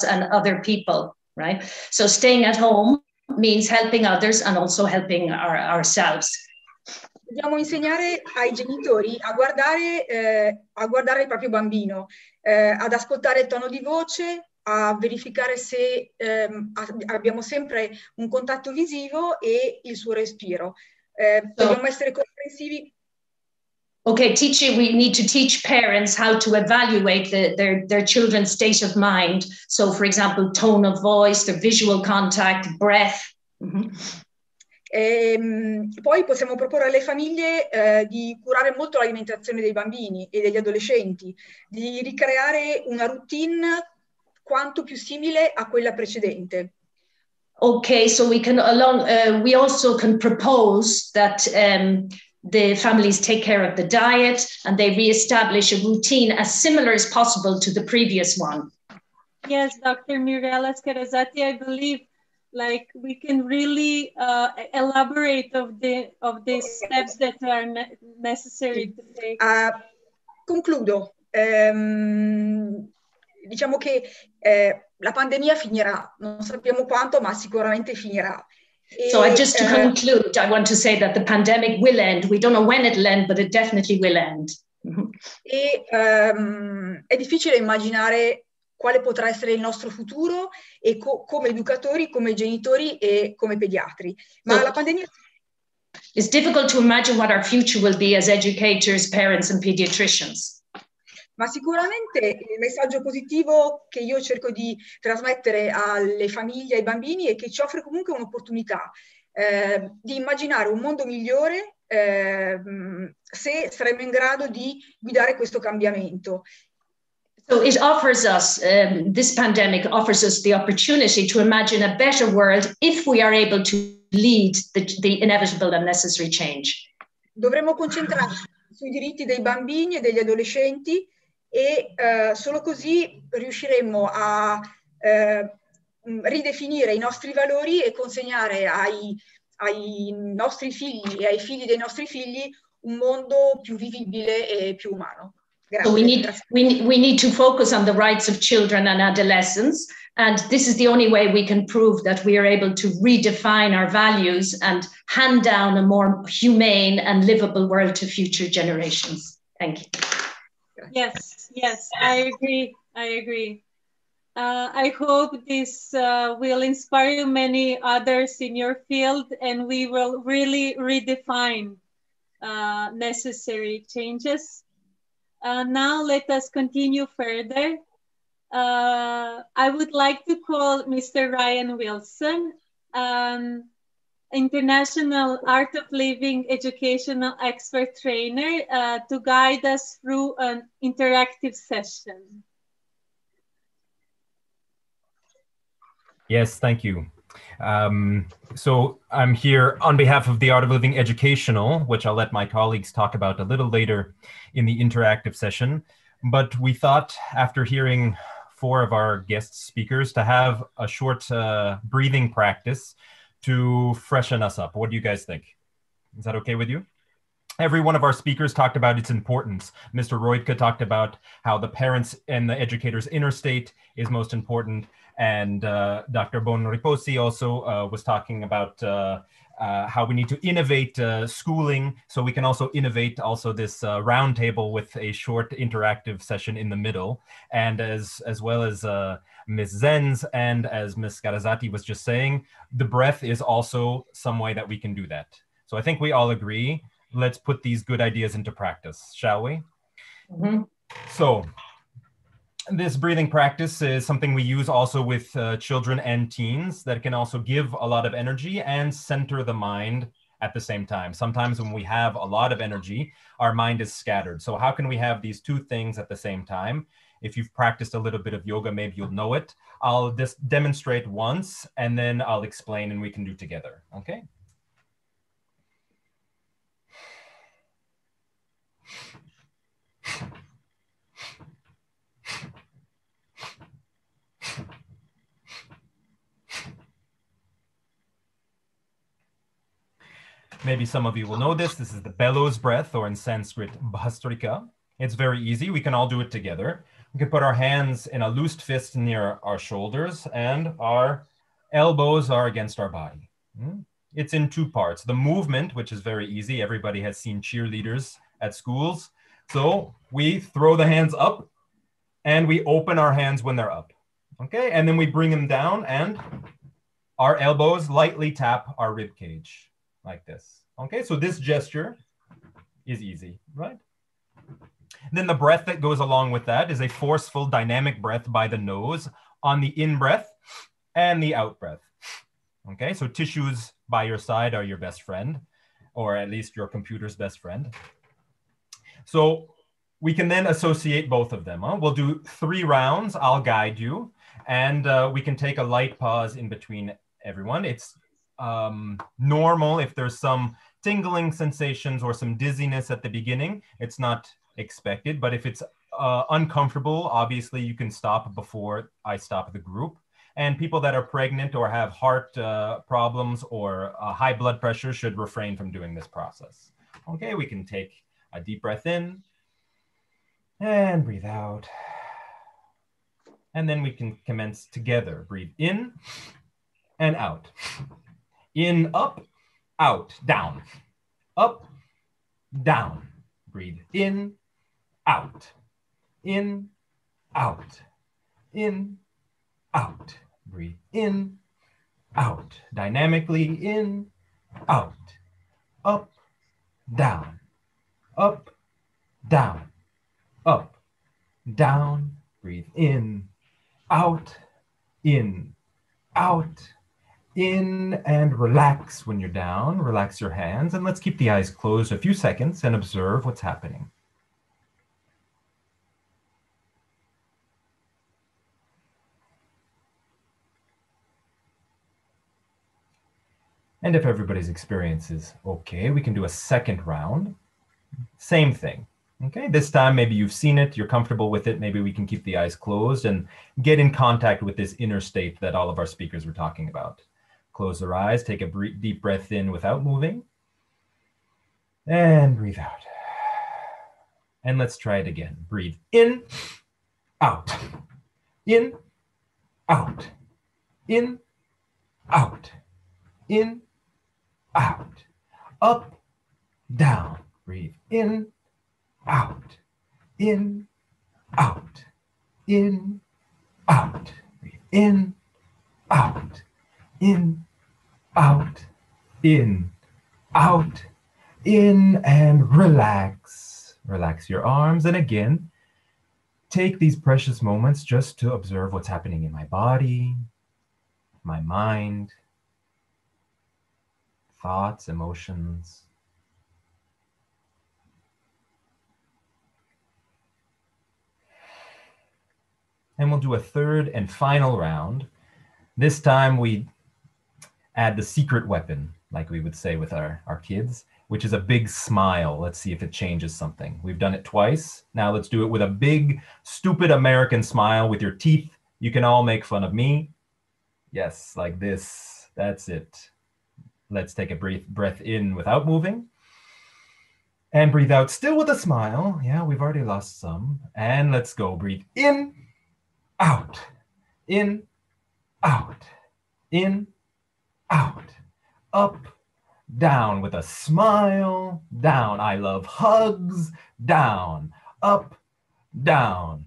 and other people, right? So staying at home means helping others and also helping ourselves. Dobbiamo insegnare ai genitori a guardare il proprio bambino, ad ascoltare il tono di voce, a verificare se abbiamo sempre un contatto visivo e il suo respiro. Dobbiamo essere comprensivi. Okay, we need to teach parents how to evaluate their children's state of mind. So, for example, tone of voice, their visual contact, breath. Mm-hmm. Poi possiamo proporre alle famiglie di curare molto l'alimentazione dei bambini e degli adolescenti, di ricreare una routine quanto più simile a quella precedente. Okay, so we also can propose that the families take care of the diet and they reestablish a routine as similar as possible to the previous one. Yes, Dr. Mirella Scarazati, I believe like we can really elaborate of the steps that are necessary to take. Concludo. Diciamo che la pandemia finirà, non sappiamo quanto, ma sicuramente finirà. So just to conclude, I want to say that the pandemic will end. We don't know when it'll end, but it definitely will end. E è difficile immaginare quale potrà essere il nostro futuro e come educatori, come genitori e come pediatri. Ma la pandemia... It's difficult to imagine what our future will be as educators, parents and pediatricians. Ma sicuramente il messaggio positivo che io cerco di trasmettere alle famiglie e ai bambini è che ci offre comunque un'opportunità di immaginare un mondo migliore se saremo in grado di guidare questo cambiamento. So it offers us, this pandemic offers us the opportunity to imagine a better world if we are able to lead the inevitable and necessary change. Dovremmo concentrarci sui diritti dei bambini e degli adolescenti e solo così riusciremo a ridefinire i nostri valori e consegnare ai nostri figli e ai figli dei nostri figli un mondo più vivibile e più umano. So we need to focus on the rights of children and adolescents, and this is the only way we can prove that we are able to redefine our values and hand down a more humane and livable world to future generations. Thank you. Yes, I agree. I hope this will inspire many others in your field, and we will really redefine necessary changes. Now let us continue further. I would like to call Mr. Ryan Wilson, International Art of Living educational expert trainer, to guide us through an interactive session. Yes, thank you. So I'm here on behalf of the Art of Living Educational, which I'll let my colleagues talk about a little later in the interactive session. But we thought, after hearing 4 of our guest speakers, to have a short breathing practice to freshen us up. What do you guys think? Is that okay with you? Every one of our speakers talked about its importance. Mr. Roydke talked about how the parents and the educator's inner state is most important. And Dr. Bonriposi also was talking about how we need to innovate schooling, so we can also innovate also this roundtable with a short interactive session in the middle. And as well as Ms. Zenz and as Ms. Garazati was just saying, the breath is also some way that we can do that. So I think we all agree. Let's put these good ideas into practice, shall we? Mm-hmm. So this breathing practice is something we use also with children and teens that can also give a lot of energy and center the mind at the same time. Sometimes when we have a lot of energy, our mind is scattered. So how can we have these 2 things at the same time? If you've practiced a little bit of yoga, maybe you'll know it. I'll just demonstrate once and then I'll explain and we can do together, okay? Maybe some of you will know this. This is the Bellows Breath, or in Sanskrit, Bhastrika. It's very easy. We can all do it together. We can put our hands in a loosed fist near our shoulders and our elbows are against our body. It's in two parts. The movement, which is very easy. Everybody has seen cheerleaders at schools. So we throw the hands up and we open our hands when they're up. Okay, and then we bring them down and our elbows lightly tap our rib cage like this. Okay, so this gesture is easy, right? Then the breath that goes along with that is a forceful dynamic breath by the nose on the in breath and the out breath. Okay, so tissues by your side are your best friend, or at least your computer's best friend. So we can then associate both of them. We'll do 3 rounds. I'll guide you, and we can take a light pause in between everyone. It's normal if there's some tingling sensations or some dizziness at the beginning. It's not expected, but if it's uncomfortable, obviously you can stop before I stop the group. And people that are pregnant or have heart problems or high blood pressure should refrain from doing this process. Okay, we can take a deep breath in and breathe out. And then we can commence together. Breathe in and out. In, up, out, down. Up, down. Breathe in, out. In, out. In, out. Breathe in, out. Dynamically in, out. Up, down. Up, down. Up, down. Breathe in, out, in, out, in, and relax when you're down. Relax your hands, and let's keep the eyes closed a few seconds and observe what's happening. And if everybody's experience is okay, we can do a second round. Same thing. Okay, this time maybe you've seen it, you're comfortable with it, maybe we can keep the eyes closed and get in contact with this inner state that all of our speakers were talking about. Close their eyes, take a deep breath in without moving, and breathe out. And let's try it again. Breathe in, out, in, out, in, out, in, out, up, down. Breathe in, out, in, out, in, out. Breathe in, out, in, out, in, out, in, and relax. Relax your arms. And again, take these precious moments just to observe what's happening in my body, my mind, thoughts, emotions. And we'll do a third and final round. This time we add the secret weapon, like we would say with our kids, which is a big smile. Let's see if it changes something. We've done it twice. Now let's do it with a big, stupid American smile with your teeth. You can all make fun of me. Yes, like this. That's it. Let's take a breath in without moving. And breathe out still with a smile. Yeah, we've already lost some. And let's go. Breathe in, out, in, out, in, out, up, down with a smile, down. I love hugs, down, up, down,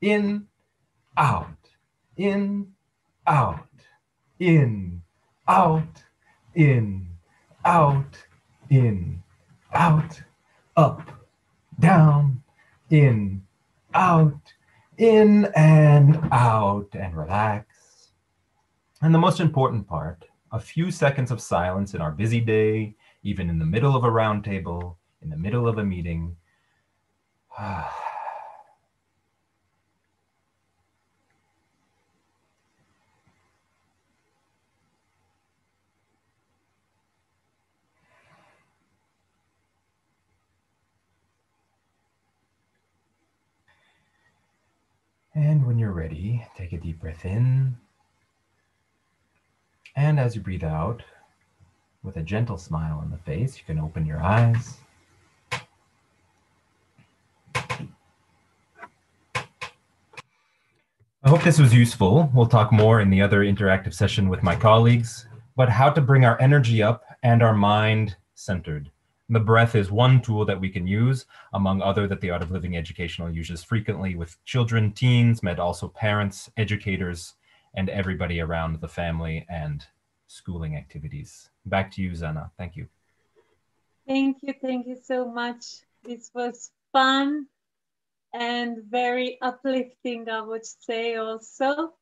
in, out, in, out, in, out, in, out, in, out, up, down, in, out, in, and out, and relax. And the most important part, a few seconds of silence in our busy day, even in the middle of a round table, in the middle of a meeting. And when you're ready, take a deep breath in. And as you breathe out, with a gentle smile on the face, you can open your eyes. hope this was useful. We'll talk more in the other interactive session with my colleagues, but how to bring our energy up and our mind centered. The breath is one tool that we can use, among other that the Art of Living Educational uses frequently with children, teens, but also parents, educators, and everybody around the family and schooling activities. Back to you, Zana. Thank you. Thank you so much. This was fun and very uplifting, I would say also.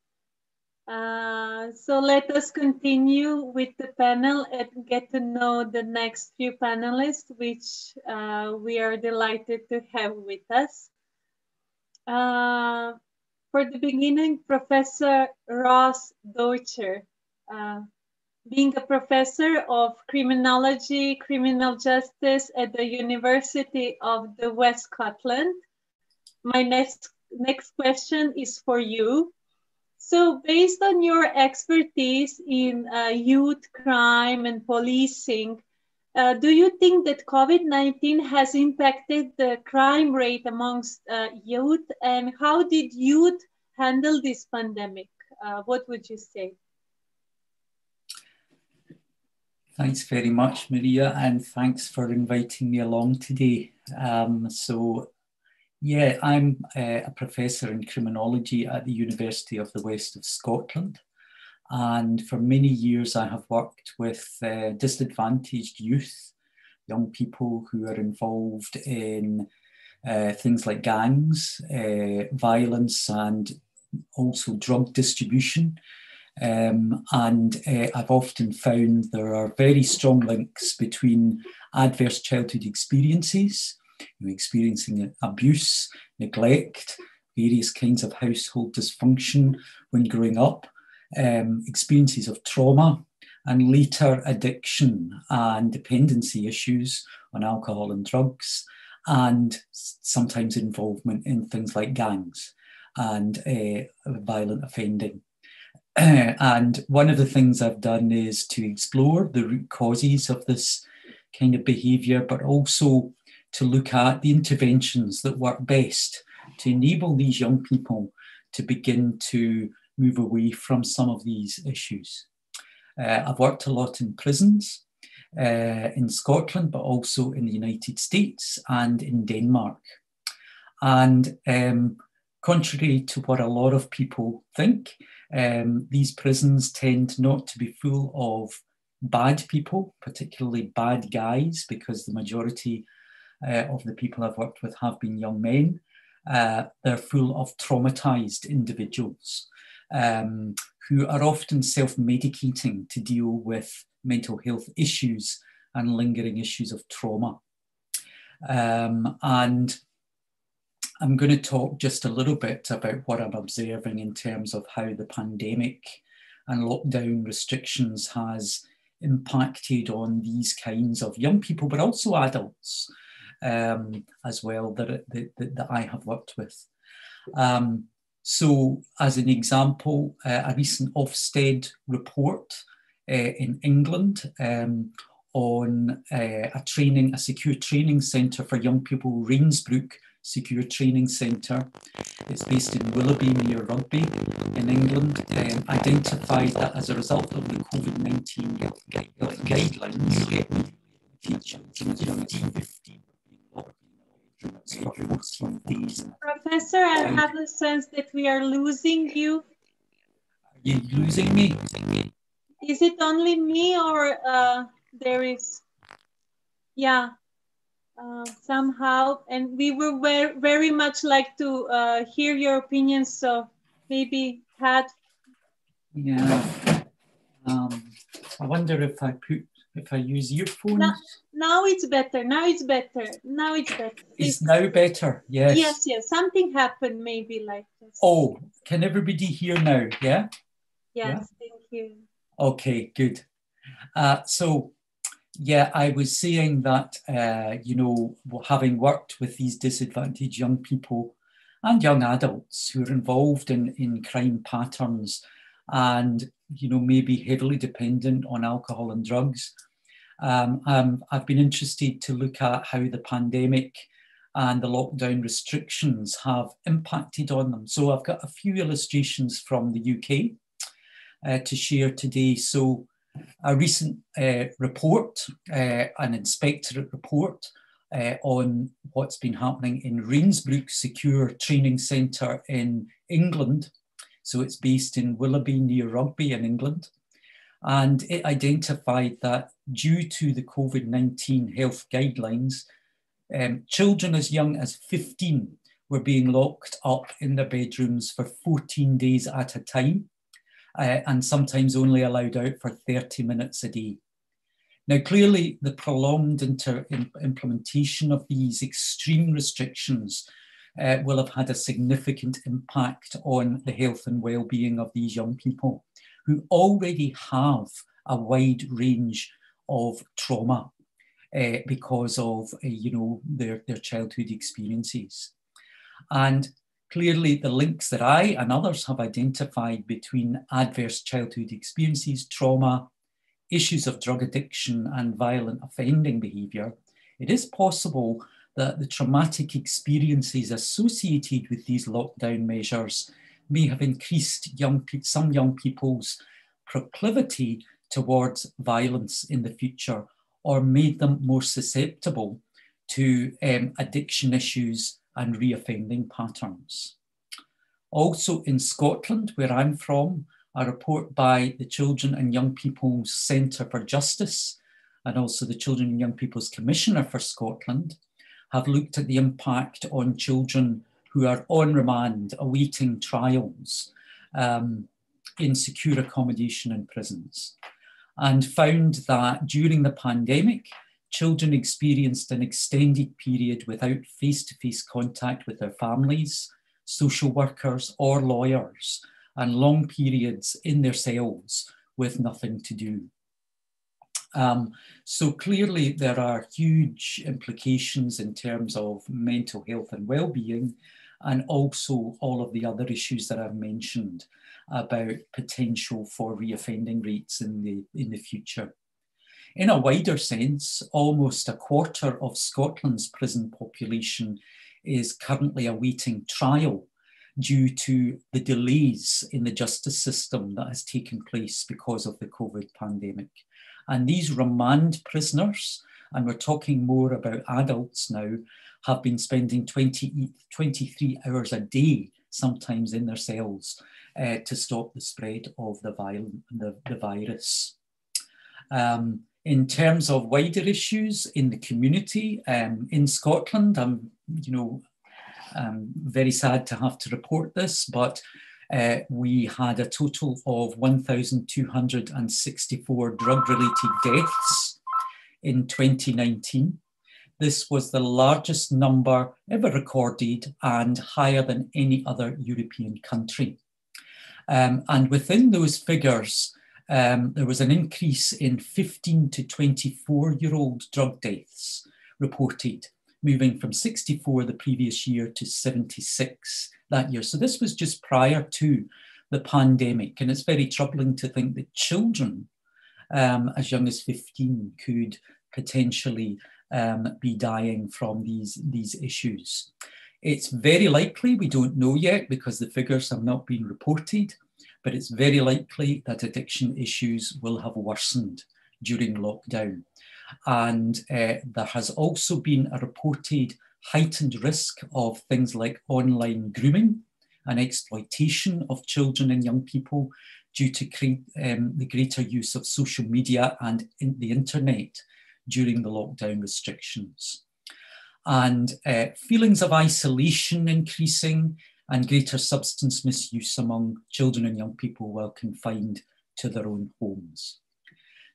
So let us continue with the panel and get to know the next few panelists, which we are delighted to have with us. For the beginning, Professor Ross Docher. Being a professor of criminology, criminal justice at the University of the West Scotland, my next question is for you. So based on your expertise in youth crime and policing, do you think that COVID-19 has impacted the crime rate amongst youth? And how did youth handle this pandemic? What would you say? Thanks very much, Maria, and thanks for inviting me along today. Yeah, I'm a professor in criminology at the University of the West of Scotland. And for many years, I have worked with disadvantaged youth, young people who are involved in things like gangs, violence, and also drug distribution. I've often found there are very strong links between adverse childhood experiences, experiencing abuse, neglect, various kinds of household dysfunction when growing up, experiences of trauma, and later addiction and dependency issues on alcohol and drugs, and sometimes involvement in things like gangs and violent offending. And one of the things I've done is to explore the root causes of this kind of behaviour, but also to look at the interventions that work best to enable these young people to begin to move away from some of these issues. I've worked a lot in prisons in Scotland, but also in the United States and in Denmark. And contrary to what a lot of people think, these prisons tend not to be full of bad people, particularly bad guys, because the majority of the people I've worked with have been young men. They're full of traumatized individuals who are often self-medicating to deal with mental health issues and lingering issues of trauma. And I'm going to talk just a little bit about what I'm observing in terms of how the pandemic and lockdown restrictions has impacted on these kinds of young people, but also adults as well that I have worked with. So as an example, a recent Ofsted report in England on a secure training centre for young people, Rainsbrook Secure Training Centre. It's based in Willoughby near Rugby in England, identified that as a result of the COVID-19 guidelines, Professor, I have a sense that we are losing you. Are you losing me? Is it only me or there is, yeah, somehow, and we would very much like to hear your opinions, so maybe Pat. Yeah, I wonder if I use earphones. Now it's better. Now it's better. Now it's better. It's now better. Yes. Yes. Something happened. Maybe like this. Oh, can everybody hear now? Yeah. Yes. Thank you. Okay. Good. So, yeah, I was saying that having worked with these disadvantaged young people and young adults who are involved in crime patterns and maybe heavily dependent on alcohol and drugs. I've been interested to look at how the pandemic and the lockdown restrictions have impacted on them. So I've got a few illustrations from the UK to share today. So a recent report, an inspectorate report on what's been happening in Rainsbrook Secure Training Centre in England. So it's based in Willoughby near Rugby in England. And it identified that due to the COVID-19 health guidelines, children as young as 15 were being locked up in their bedrooms for 14 days at a time, and sometimes only allowed out for 30 minutes a day. Now, clearly, the prolonged implementation of these extreme restrictions will have had a significant impact on the health and well-being of these young people who already have a wide range of trauma because of their childhood experiences. And clearly the links that I and others have identified between adverse childhood experiences, trauma, issues of drug addiction and violent offending behaviour, it is possible that the traumatic experiences associated with these lockdown measures may have increased some young people's proclivity towards violence in the future, or made them more susceptible to addiction issues and reoffending patterns. Also in Scotland, where I'm from, a report by the Children and Young People's Centre for Justice and also the Children and Young People's Commissioner for Scotland have looked at the impact on children who are on remand awaiting trials in secure accommodation in prisons, and found that during the pandemic, children experienced an extended period without face-to-face contact with their families, social workers or lawyers, and long periods in their cells with nothing to do. So clearly there are huge implications in terms of mental health and well-being, and also all of the other issues that I've mentioned about potential for reoffending rates in the future. In a wider sense, almost a quarter of Scotland's prison population is currently awaiting trial due to the delays in the justice system that has taken place because of the COVID pandemic. And these remand prisoners, and we're talking more about adults now, have been spending 23 hours a day, sometimes in their cells, to stop the spread of the virus. In terms of wider issues in the community, in Scotland, I'm very sad to have to report this, but we had a total of 1,264 drug-related deaths in 2019. This was the largest number ever recorded and higher than any other European country. And within those figures, there was an increase in 15 to 24-year-old drug deaths reported, moving from 64 the previous year to 76 that year. So this was just prior to the pandemic. And it's very troubling to think that children as young as 15 could potentially be dying from these issues. It's very likely, we don't know yet because the figures have not been reported, but it's very likely that addiction issues will have worsened during lockdown. And there has also been a reported heightened risk of things like online grooming and exploitation of children and young people due to the greater use of social media and the internet during the lockdown restrictions. And feelings of isolation increasing and greater substance misuse among children and young people while confined to their own homes.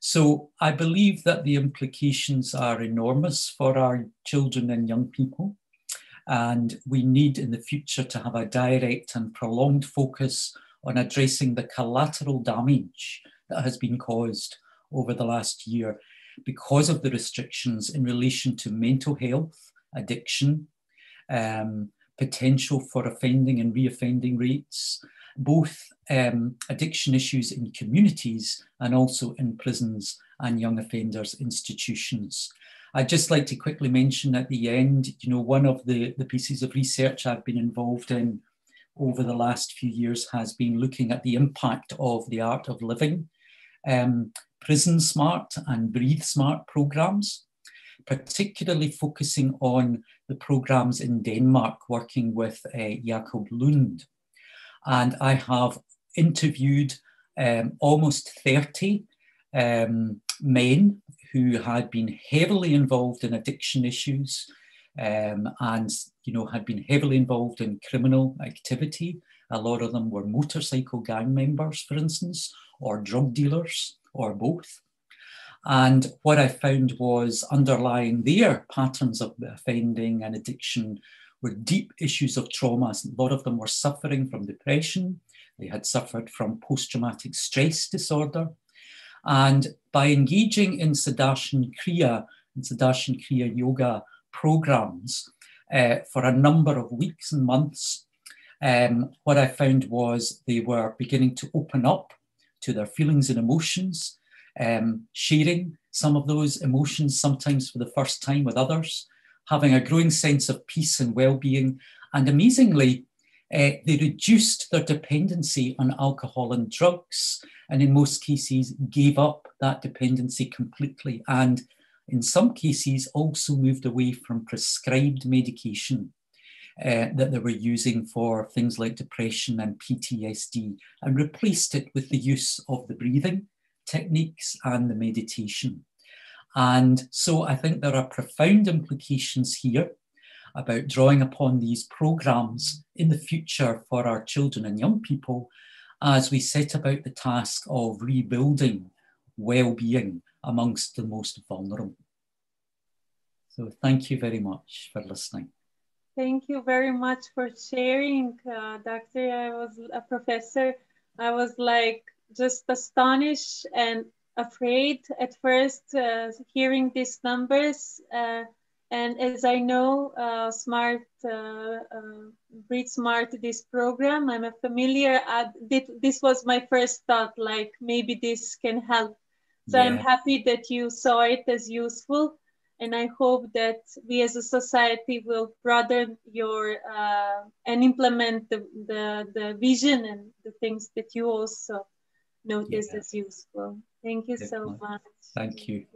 So I believe that the implications are enormous for our children and young people. And we need in the future to have a direct and prolonged focus on addressing the collateral damage that has been caused over the last year because of the restrictions in relation to mental health, addiction, potential for offending and reoffending rates, both addiction issues in communities and also in prisons and young offenders institutions. I'd just like to quickly mention at the end, you know, one of the pieces of research I've been involved in over the last few years has been looking at the impact of the art of living, Prison Smart and Breathe Smart programs, particularly focusing on the programs in Denmark, working with Jacob Lund. And I have interviewed almost 30 men who had been heavily involved in addiction issues and, you know, had been heavily involved in criminal activity. A lot of them were motorcycle gang members, for instance, or drug dealers, or both. And what I found was underlying their patterns of offending and addiction were deep issues of trauma. A lot of them were suffering from depression. They had suffered from post-traumatic stress disorder. And by engaging in Sudarshan Kriya and Sudarshan Kriya yoga programs for a number of weeks and months, what I found was they were beginning to open up to their feelings and emotions, sharing some of those emotions, sometimes for the first time with others, having a growing sense of peace and well-being. And amazingly, they reduced their dependency on alcohol and drugs, and in most cases gave up that dependency completely, and in some cases also moved away from prescribed medication that they were using for things like depression and PTSD, and replaced it with the use of the breathing techniques and the meditation. And so I think there are profound implications here about drawing upon these programs in the future for our children and young people as we set about the task of rebuilding well-being amongst the most vulnerable. So thank you very much for listening. Thank you very much for sharing, Doctor. I was a professor. I was like just astonished and afraid at first hearing these numbers. And as I know, Breathe Smart, this program, I'm familiar. This was my first thought, like maybe this can help. So yeah. I'm happy that you saw it as useful. And I hope that we as a society will broaden your and implement the vision and the things that you also notice as useful. Thank you so much. Thank you.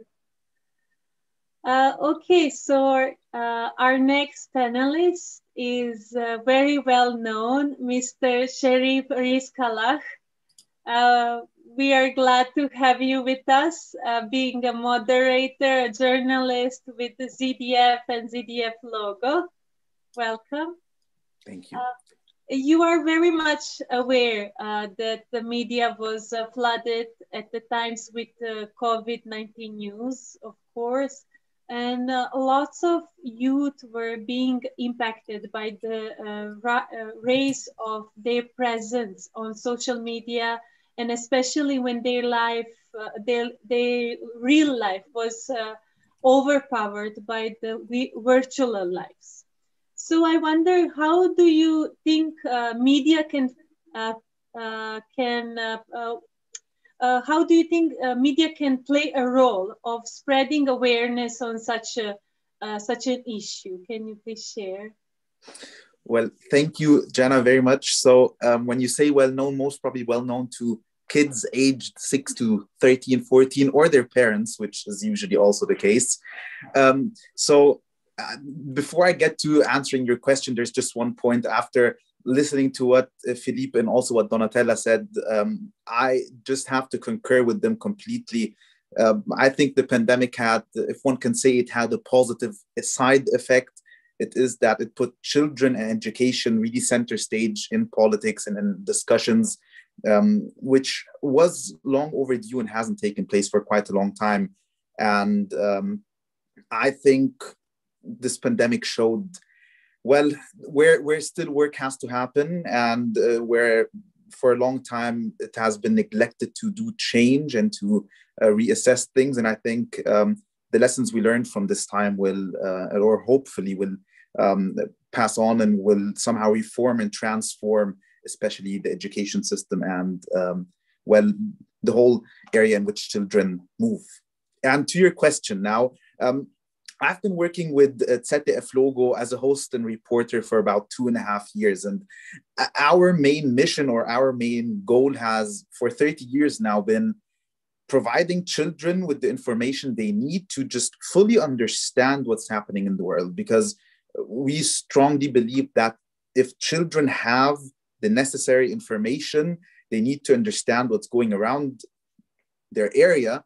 Okay, so our next panelist is very well known, Mr. Sharif Rizkallah. We are glad to have you with us, being a moderator, a journalist with the ZDF and ZDF logo. Welcome. Thank you. You are very much aware that the media was flooded at the times with COVID-19 news, of course, and lots of youth were being impacted by the rise of their presence on social media, and especially when their life, their real life was overpowered by the virtual lives. So I wonder, how do you think media how do you think media can play a role of spreading awareness on such an issue? Can you please share? Well, thank you, Jana, very much. So when you say well-known, most probably well-known to kids aged 6 to 13, 14, or their parents, which is usually also the case. Before I get to answering your question, there's just one point. After listening to what Philippe and also what Donatella said, I just have to concur with them completely. I think the pandemic had, if one can say it had a positive side effect, it is that it put children and education really center stage in politics and in discussions, which was long overdue and hasn't taken place for quite a long time. And I think this pandemic showed, well, where still work has to happen, and where for a long time it has been neglected to do change and to reassess things. And I think the lessons we learned from this time will, or hopefully will, pass on and will somehow reform and transform, especially the education system and, well, the whole area in which children move. And to your question now, I've been working with ZDF Logo as a host and reporter for about 2.5 years. And our main mission or our main goal has for 30 years now been providing children with the information they need to just fully understand what's happening in the world. Because we strongly believe that if children have the necessary information, they need to understand what's going around their area.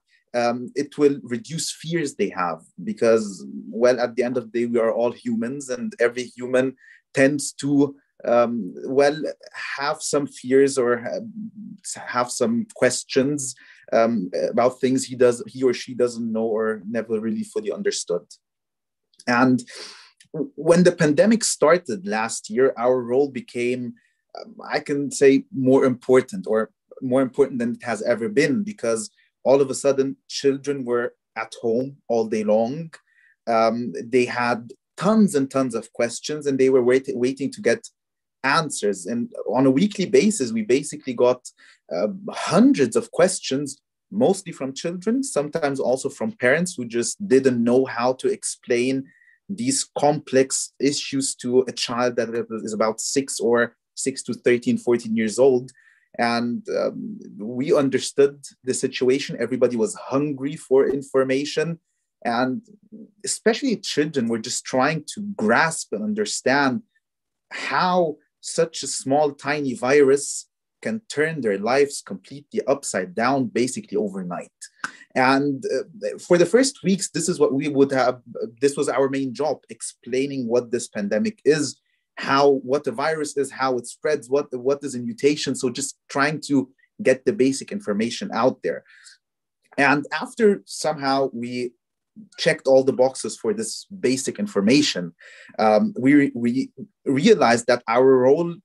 It will reduce fears they have, because, well, at the end of the day, we are all humans, and every human tends to, have some fears or have some questions about things he or she doesn't know or never really fully understood. And when the pandemic started last year, our role became, I can say, more important than it has ever been, because all of a sudden, children were at home all day long. They had tons and tons of questions, and they were waiting to get answers. And on a weekly basis, we basically got hundreds of questions, mostly from children, sometimes also from parents who just didn't know how to explain these complex issues to a child that is about 6 to 13, 14 years old. And we understood the situation. Everybody was hungry for information. And especially children were just trying to grasp and understand how such a small, tiny virus can turn their lives completely upside down, basically overnight. And for the first weeks, this is what this was our main job, explaining what this pandemic is, what the virus is, how it spreads, what is a mutation. So just trying to get the basic information out there. And after somehow we checked all the boxes for this basic information, we realized that our role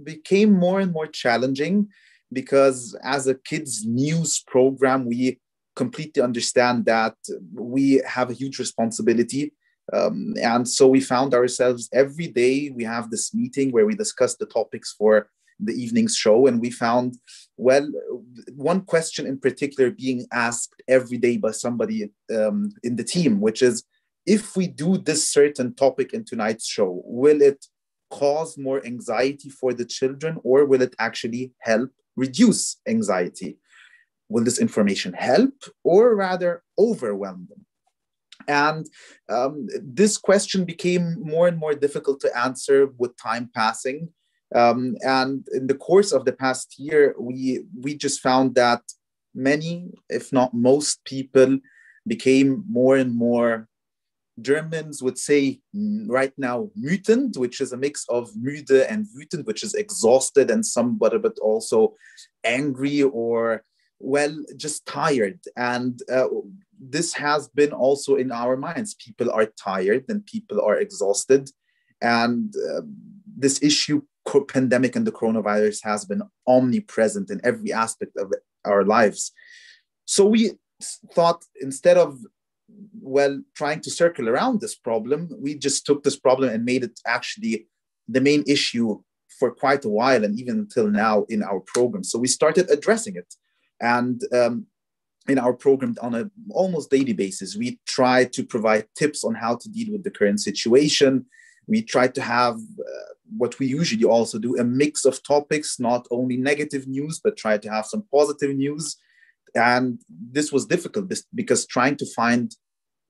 became more and more challenging, because as a kids news program, we completely understand that we have a huge responsibility. And so we found ourselves every day, we have this meeting where we discuss the topics for the evening's show. And we found, one question in particular being asked every day by somebody in the team, which is, if we do this certain topic in tonight's show, will it cause more anxiety for the children, or will it actually help reduce anxiety? Will this information help or rather overwhelm them? And this question became more and more difficult to answer with time passing. And in the course of the past year, we just found that many, if not most people, became more and more, Germans would say right now, wütend, which is a mix of müde and wütend, which is exhausted and somewhat, but also angry or, just tired. And this has been also in our minds. People are tired and people are exhausted. And this issue, pandemic and the coronavirus, has been omnipresent in every aspect of our lives. So we thought, instead of trying to circle around this problem, we just took this problem and made it actually the main issue for quite a while, and even until now in our program. So we started addressing it. And in our program, on an almost daily basis, we try to provide tips on how to deal with the current situation. We try to have what we usually also do, a mix of topics, not only negative news, but try to have some positive news. And this was difficult because trying to find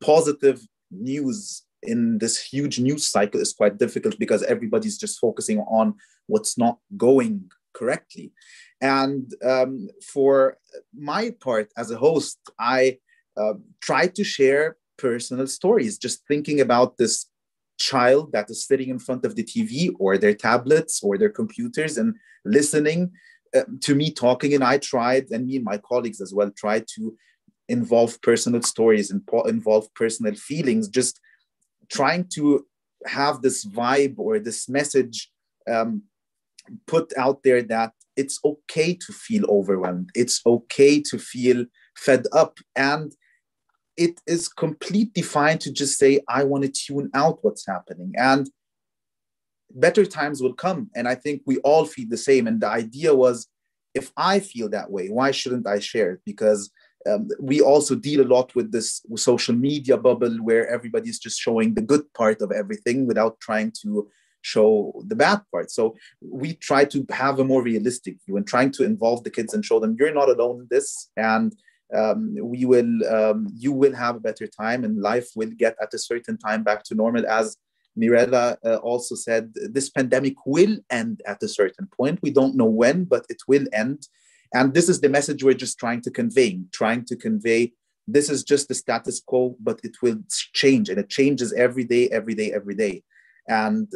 positive news in this huge news cycle is quite difficult, because everybody's just focusing on what's not going correctly. And for my part as a host, I try to share personal stories, just thinking about this child that is sitting in front of the TV or their tablets or their computers and listening to me talking. And me and my colleagues as well, tried to involve personal stories and involve personal feelings, just trying to have this vibe or this message put out there that it's okay to feel overwhelmed. It's okay to feel fed up. And it is completely fine to just say, I want to tune out what's happening. And better times will come. And I think we all feel the same. And the idea was, if I feel that way, why shouldn't I share it? Because we also deal a lot with this social media bubble where everybody's just showing the good part of everything without trying to show the bad part. So we try to have a more realistic view and trying to involve the kids and show them you're not alone in this, and you will have a better time, and life will get at a certain time back to normal. As Mirella also said, this pandemic will end at a certain point. We don't know when, but it will end. And this is the message we're just trying to convey. This is just the status quo, but it will change, and it changes every day. And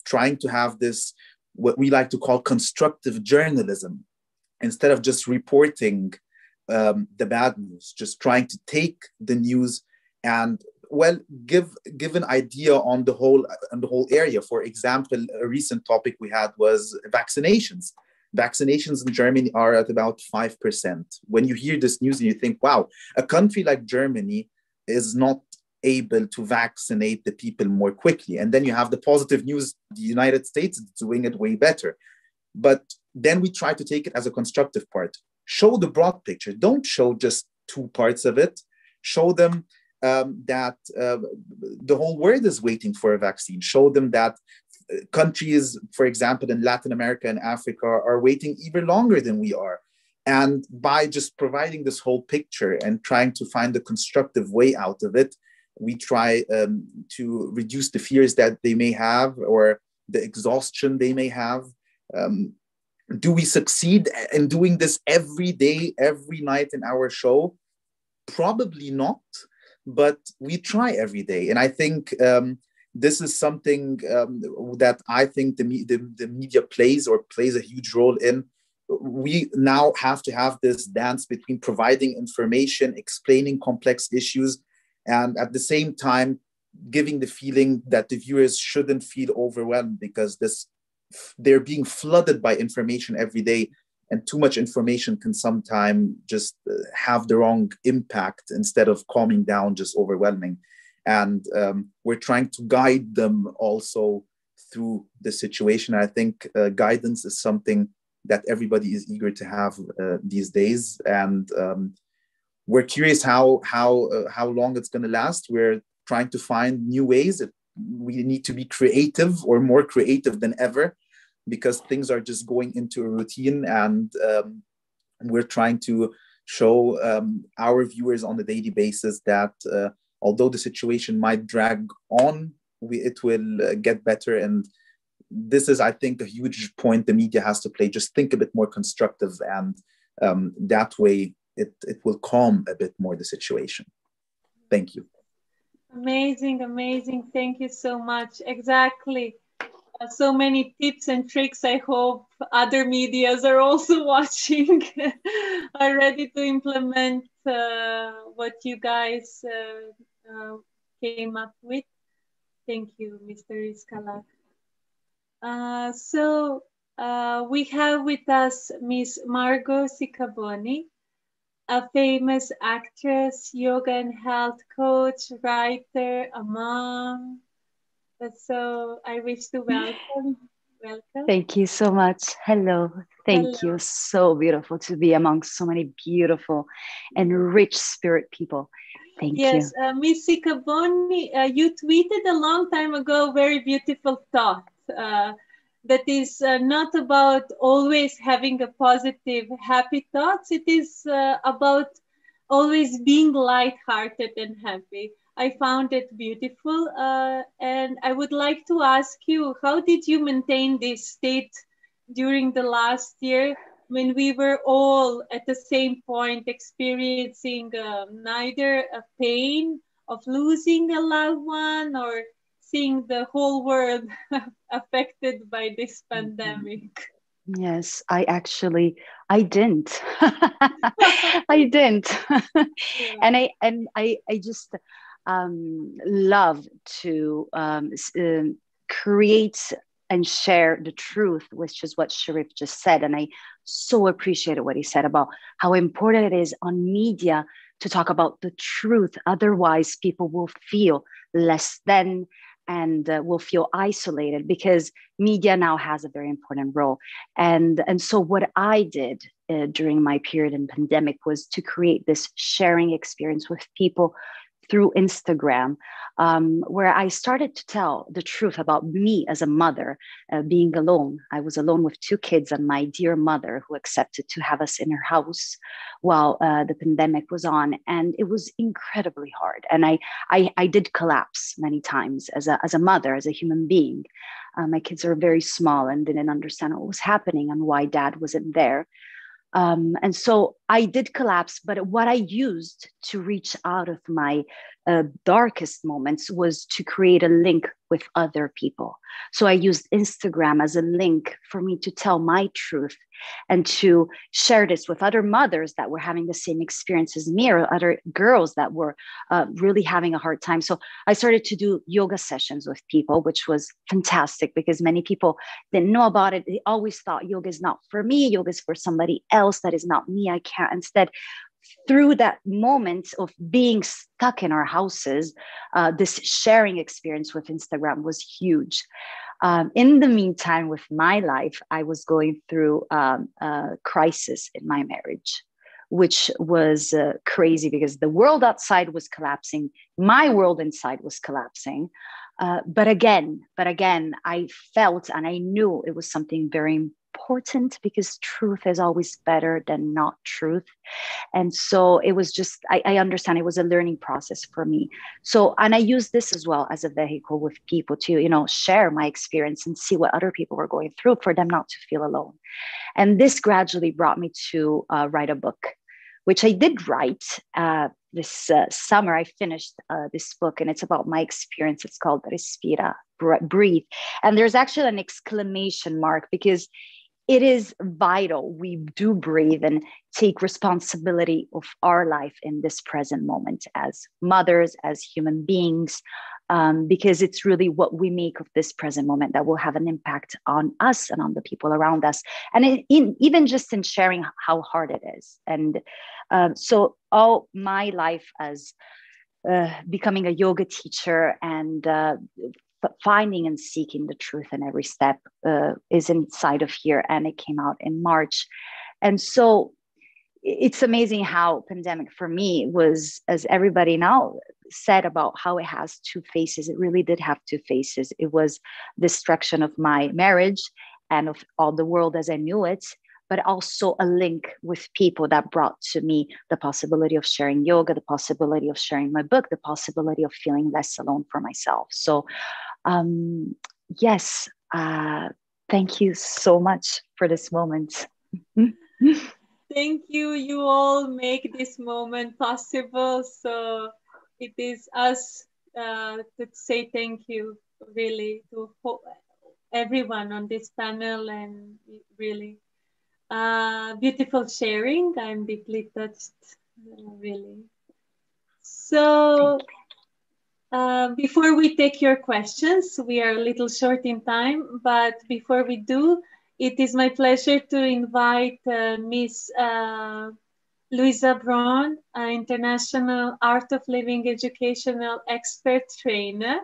trying to have this, what we like to call constructive journalism, instead of just reporting the bad news, just trying to take the news and give an idea on the whole area. For example, a recent topic we had was vaccinations. Vaccinations in Germany are at about 5%. When you hear this news and you think, wow, a country like Germany is not able to vaccinate the people more quickly. And then you have the positive news, the United States is doing it way better. But then we try to take it as a constructive part. Show the broad picture. Don't show just two parts of it. Show them that the whole world is waiting for a vaccine. Show them that countries, for example, in Latin America and Africa, are waiting even longer than we are. And by just providing this whole picture and trying to find a constructive way out of it, we try to reduce the fears that they may have or the exhaustion they may have. Do we succeed in doing this every day, every night in our show? Probably not, but we try every day. And I think this is something that I think the media plays a huge role in. We now have to have this dance between providing information, explaining complex issues, and at the same time giving the feeling that the viewers shouldn't feel overwhelmed, because they're being flooded by information every day, and too much information can sometimes just have the wrong impact instead of calming down, just overwhelming. And we're trying to guide them also through the situation. I think guidance is something that everybody is eager to have these days, and we're curious how long it's going to last. We're trying to find new ways. We need to be creative, or more creative than ever, because things are just going into a routine, and we're trying to show our viewers on a daily basis that although the situation might drag on, it will get better. And this is, I think, a huge point the media has to play. Just think a bit more constructive, and that way it will calm a bit more the situation. Thank you. Amazing. Thank you so much. Exactly. So many tips and tricks. I hope other medias are also watching, are ready to implement what you guys came up with. Thank you, Mr. Iskala. So we have with us Miss Margot Sicaboni, a famous actress, yoga and health coach, writer, a mom. So I wish to welcome. Thank you so much. Hello. Thank you. So beautiful to be among so many beautiful and rich spirit people. Thank you. Yes, Miss Sicaboni, you tweeted a long time ago a very beautiful thought that is not about always having a positive, happy thoughts. It is about always being lighthearted and happy. I found it beautiful, and I would like to ask you, how did you maintain this state during the last year, when we were all at the same point experiencing neither a pain of losing a loved one or seeing the whole world affected by this pandemic? Yes, I didn't. I didn't. Yeah. And I just love to create and share the truth, which is what Sharif just said. And I so appreciated what he said about how important it is on media to talk about the truth. Otherwise, people will feel less than and will feel isolated, because media now has a very important role. And so what I did during my period in pandemic was to create this sharing experience with people through Instagram, where I started to tell the truth about me as a mother, being alone. I was alone with 2 kids and my dear mother, who accepted to have us in her house while the pandemic was on. And it was incredibly hard. And I did collapse many times as a mother, as a human being. My kids are very small and didn't understand what was happening and why dad wasn't there. And so I did collapse, but what I used to reach out of my darkest moments was to create a link with other people. So I used Instagram as a link for me to tell my truth and to share this with other mothers that were having the same experience as me, or other girls that were really having a hard time. So I started to do yoga sessions with people, which was fantastic because many people didn't know about it. They always thought yoga is not for me, yoga is for somebody else, that is not me, I can't. Instead, through that moment of being stuck in our houses, this sharing experience with Instagram was huge. In the meantime, with my life, I was going through a crisis in my marriage, which was crazy because the world outside was collapsing. My world inside was collapsing. But again, I felt and I knew it was something very important, because truth is always better than not truth. And so it was just, I understand it was a learning process for me. So, and I use this as well as a vehicle with people to, share my experience and see what other people were going through, for them not to feel alone. And this gradually brought me to write a book, which I did write this summer. I finished this book, and it's about my experience. It's called Breathe. And there's actually an exclamation mark, because it is vital we do breathe and take responsibility of our life in this present moment as mothers, as human beings, because it's really what we make of this present moment that will have an impact on us and on the people around us. And even just in sharing how hard it is. And so all my life as becoming a yoga teacher and finding and seeking the truth in every step is inside of here, and it came out in March. And so it's amazing how pandemic for me was, as everybody now said about how it has 2 faces, it really did have 2 faces. It was destruction of my marriage and of all the world as I knew it, but also a link with people that brought to me the possibility of sharing yoga, the possibility of sharing my book, the possibility of feeling less alone for myself. So yes, thank you so much for this moment. Thank you. You all make this moment possible. So it is us to say thank you, really, to everyone on this panel, and really beautiful sharing. I'm deeply touched, really. So before we take your questions, we are a little short in time, but before we do, it is my pleasure to invite Miss Louisa Braun, an international Art of Living educational expert trainer,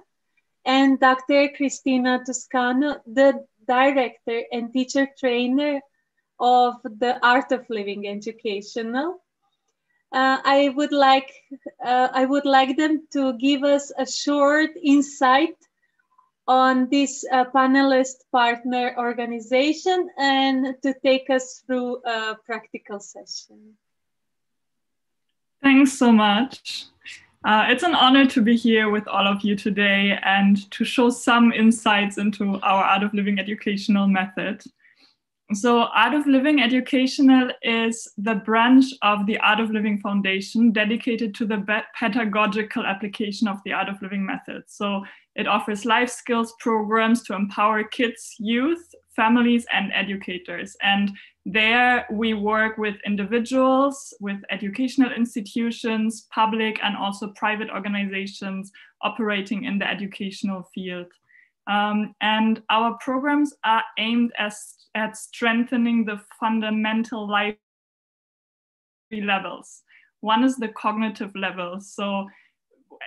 and Dr. Cristina Toscano, the director and teacher trainer of the Art of Living Educational. I would like them to give us a short insight on this panelist partner organization and to take us through a practical session. Thanks so much. It's an honor to be here with all of you today and to show some insights into our Art of Living educational method. So Art of Living Educational is the branch of the Art of Living Foundation dedicated to the pedagogical application of the Art of Living method. So it offers life skills programs to empower kids, youth, families, and educators. And there we work with individuals, with educational institutions, public and also private organizations operating in the educational field. And our programs are aimed at strengthening the fundamental life levels. One is the cognitive level. So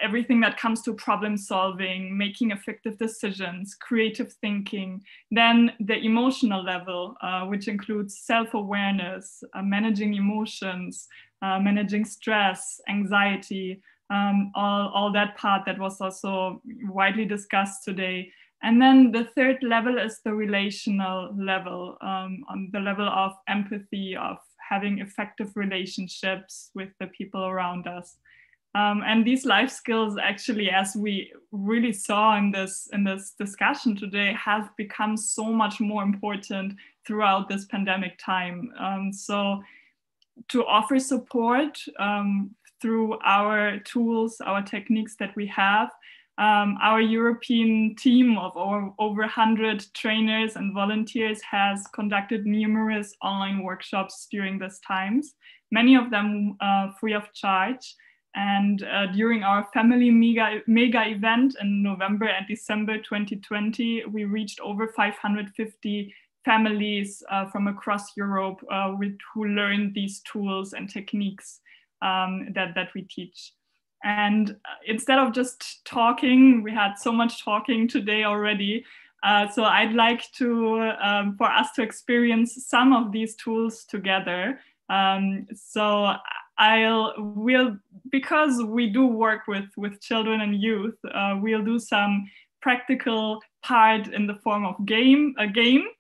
everything that comes to problem solving, making effective decisions, creative thinking. Then the emotional level, which includes self-awareness, managing emotions, managing stress, anxiety, all that part that was also widely discussed today. And then the third level is the relational level, on the level of empathy, of having effective relationships with the people around us. And these life skills actually, as we really saw in this discussion today, have become so much more important throughout this pandemic time. So to offer support through our tools, our techniques that we have, our European team of over 100 trainers and volunteers has conducted numerous online workshops during these times, many of them free of charge. And during our family mega event in November and December 2020, we reached over 550 families from across Europe who learned these tools and techniques that we teach. And instead of just talking, we had so much talking today already. So I'd like to, for us to experience some of these tools together. So because we do work with children and youth, we'll do some practical part in the form of a game.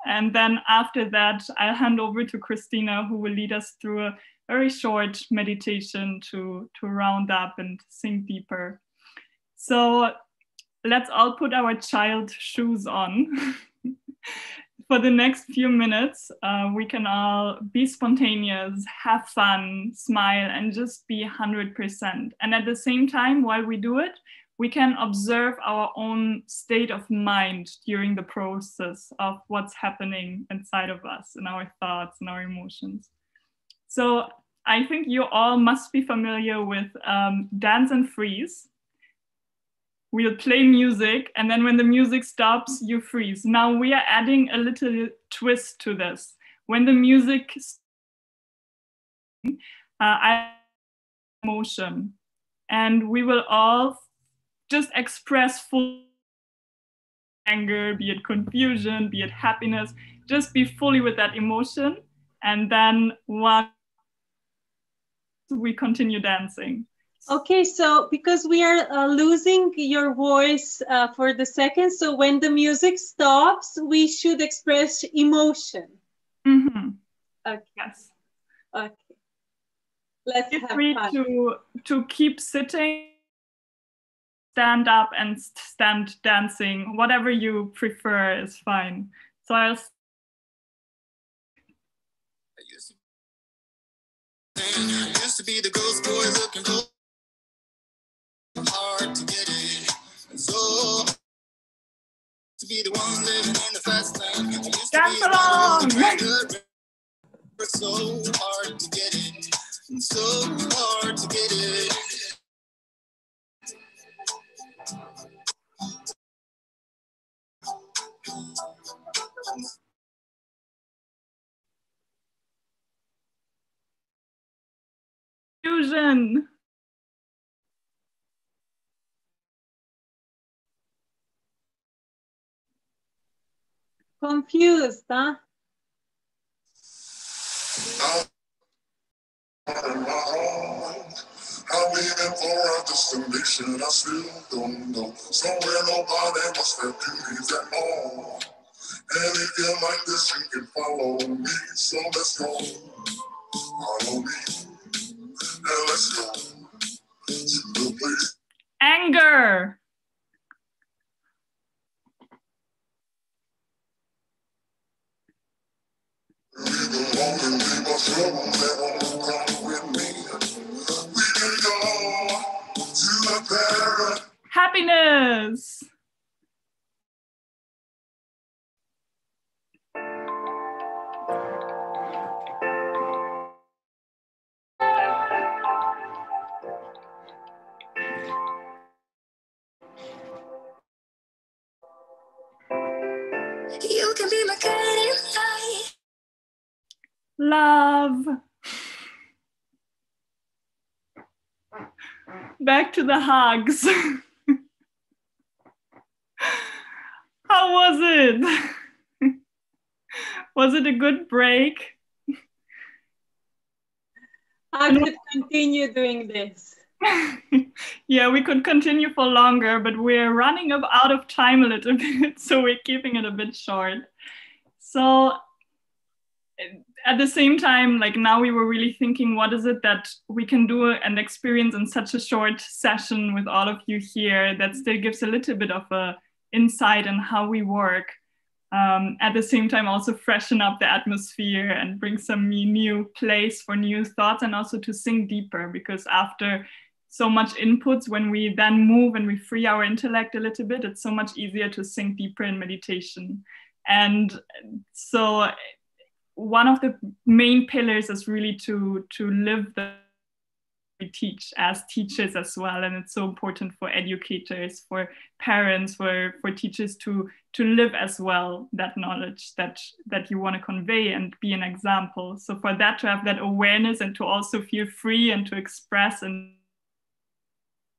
And then after that, I'll hand over to Christina, who will lead us through a very short meditation to round up and sink deeper. So let's all put our child shoes on. For the next few minutes, we can all be spontaneous, have fun, smile, and just be 100%. And at the same time, while we do it, we can observe our own state of mind during the process of what's happening inside of us, in our thoughts and our emotions. So I think you all must be familiar with dance and freeze. We'll play music, and then when the music stops, you freeze. Now we are adding a little twist to this. When the music stops, I emotion, and we will all just express full anger, be it confusion, be it happiness, just be fully with that emotion. And then once we continue dancing. Okay, so because we are losing your voice for the second, so when the music stops, we should express emotion. Mm-hmm. Okay. Yes. Okay. Let's Feel have free fun. to keep sitting, stand up, and stand dancing. Whatever you prefer is fine. So I'll. Used to be the ghost boy looking for. Hard to get it, and so to be the one living in the fast lane. Dance along. So hard to get it, and so hard to get it. Fusion. Confused, huh? I'm waiting for a destination, I still don't know. Somewhere nobody must have beauty that all. And if you like this, you can follow me. So let's go. Follow me. And let's go to the place. Anger. We belong and leave our troubles that won't come with me. We can go to the paradise. Happiness. You can be my guiding light. Love. back to the hugs. How was it? Was it a good break? I could continue doing this. Yeah, we could continue for longer, but we're running out of time a little bit, so we're keeping it a bit short. So at the same time, like now we were really thinking, what is it that we can do and experience in such a short session with all of you here that still gives a little bit of a insight in how we work. At the same time, also freshen up the atmosphere and bring some new place for new thoughts, and also to sink deeper, because after so much inputs, when we then move and we free our intellect a little bit, it's so much easier to sink deeper in meditation. And so one of the main pillars is really to live the we teach as teachers as well. And it's so important for educators, for parents, for teachers to live as well that knowledge that you want to convey and be an example. So for that, to have that awareness and to also feel free and to express and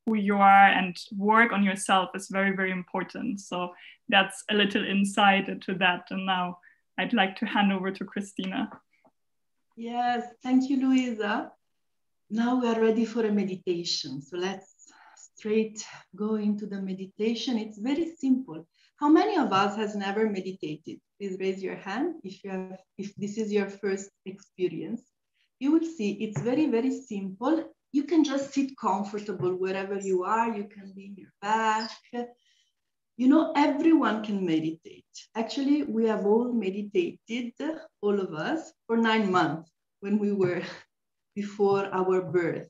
who you are and work on yourself is very, very important. So that's a little insight into that. And now I'd like to hand over to Christina. Yes, thank you, Luisa. Now we are ready for a meditation. So let's straight go into the meditation. It's very simple. How many of us has never meditated? Please raise your hand if this is your first experience. You will see it's very, very simple. You can just sit comfortable wherever you are. You can lean your back. You know, everyone can meditate. Actually, we have all meditated, all of us, for 9 months when we were before our birth.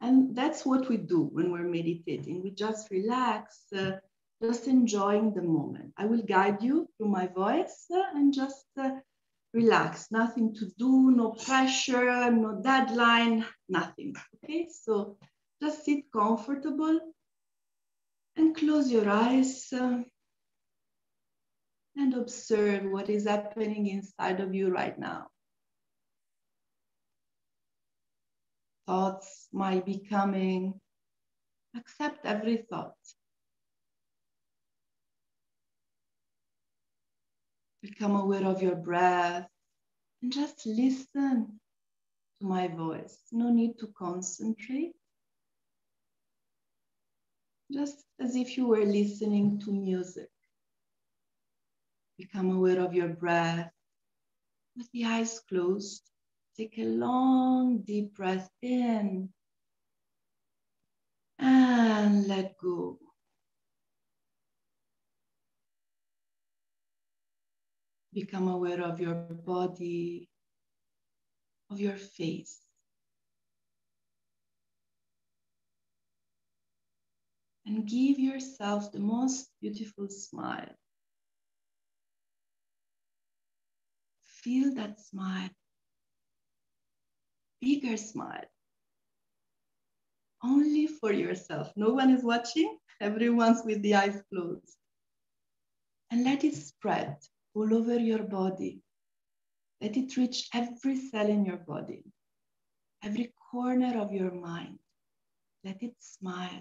And that's what we do when we're meditating. We just relax, just enjoying the moment. I will guide you through my voice and just relax. Nothing to do, no pressure, no deadline, nothing. Okay, so just sit comfortable and close your eyes and observe what is happening inside of you right now. Thoughts might be coming. Accept every thought. Become aware of your breath and just listen to my voice. No need to concentrate. Just as if you were listening to music. Become aware of your breath with the eyes closed. Take a long, deep breath in and let go. Become aware of your body, of your face. And give yourself the most beautiful smile. Feel that smile. Bigger smile. Only for yourself. No one is watching. Everyone's with the eyes closed. And let it spread all over your body. Let it reach every cell in your body, every corner of your mind. Let it smile.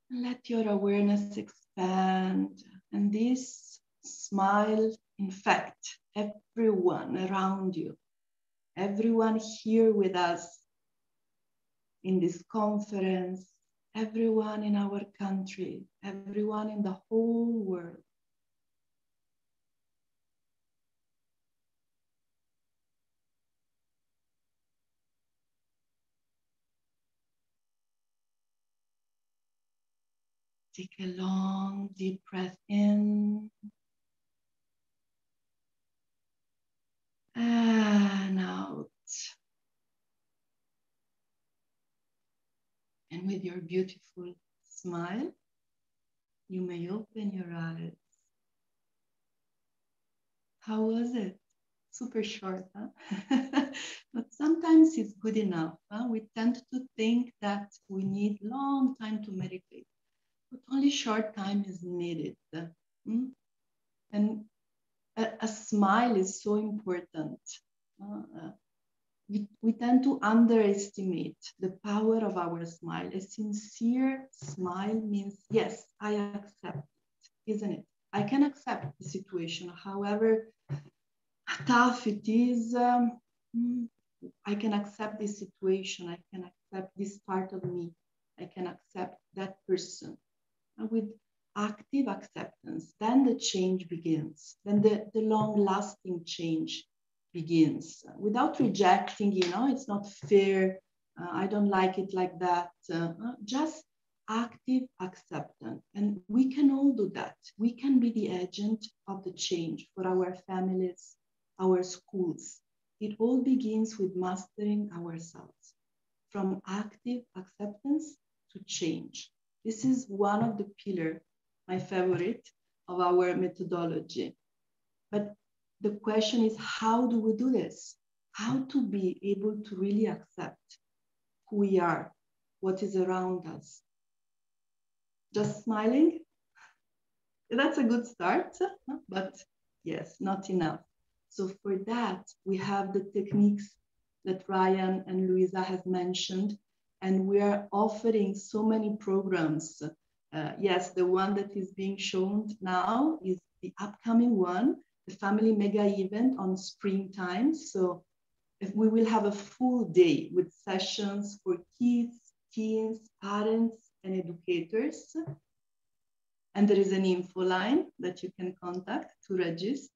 And let your awareness expand. And this smile infect everyone around you, everyone here with us in this conference, everyone in our country, everyone in the whole world. Take a long, deep breath in and out. And with your beautiful smile, you may open your eyes. How was it? Super short, huh? But sometimes it's good enough. Huh? We tend to think that we need long time to meditate, but only short time is needed. And a smile is so important. We tend to underestimate the power of our smile. A sincere smile means, yes, I accept it, isn't it? I can accept the situation, however tough it is. I can accept this situation. I can accept this part of me. I can accept that person. And with active acceptance, then the change begins. Then the long-lasting change begins without rejecting, it's not fair. I don't like it like that. Just active acceptance. And we can all do that. We can be the agent of the change for our families, our schools. It all begins with mastering ourselves, from active acceptance to change. This is one of the pillars, my favorite, of our methodology. But the question is, how do we do this? How to be able to really accept who we are, what is around us? Just smiling? That's a good start, but yes, not enough. So for that, we have the techniques that Ryan and Luisa have mentioned, and we are offering so many programs. Yes, the one that is being shown now is the upcoming one, the Family Mega Event on springtime. So if we will have a full day with sessions for kids, teens, parents, and educators. And there is an info line that you can contact to register,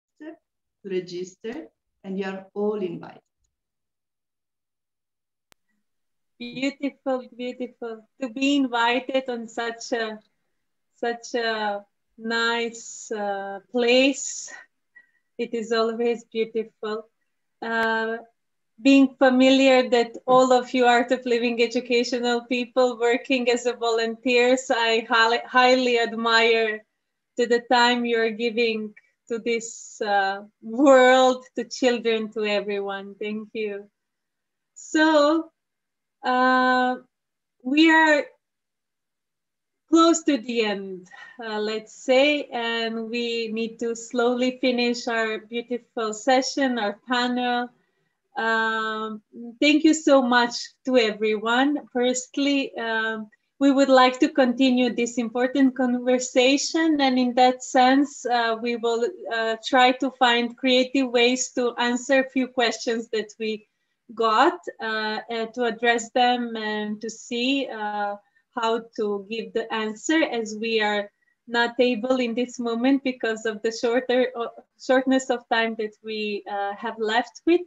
and you are all invited. Beautiful, beautiful. To be invited on such a nice place. It is always beautiful. Being familiar that all of you Art of Living educational people working as a volunteers, I highly admire to the time you're giving to this world, to children, to everyone. Thank you. So we are close to the end, let's say, and we need to slowly finish our beautiful session, our panel. Thank you so much to everyone. Firstly, we would like to continue this important conversation, and in that sense, we will try to find creative ways to answer a few questions that we got, and to address them and to see how to give the answer, as we are not able in this moment because of the shortness of time that we have left with.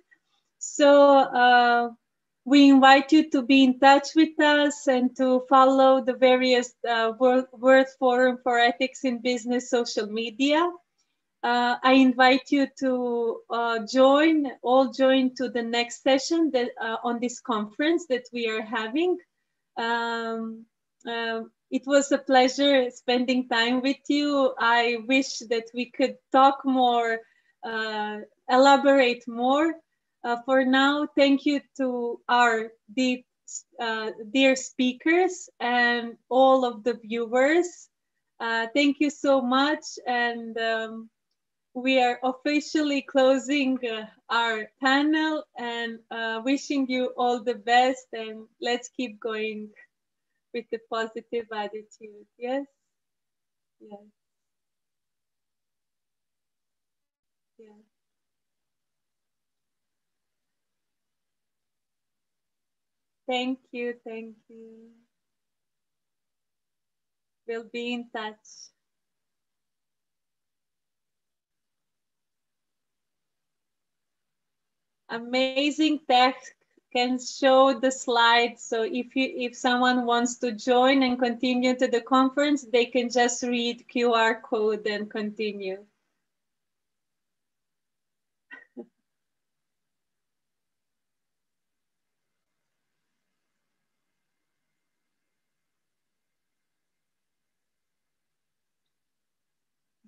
So we invite you to be in touch with us and to follow the various World Forum for Ethics in Business social media. I invite you to join to the next session that, on this conference that we are having. It was a pleasure spending time with you. I wish that we could talk more, elaborate more. For now, thank you to our dear speakers and all of the viewers. Thank you so much. And we are officially closing our panel and wishing you all the best. And let's keep going with the positive attitude. Yes? Yes. Yeah. Thank you, thank you. We'll be in touch. Amazing tech can show the slides. So if someone wants to join and continue to the conference, they can just read QR code and continue.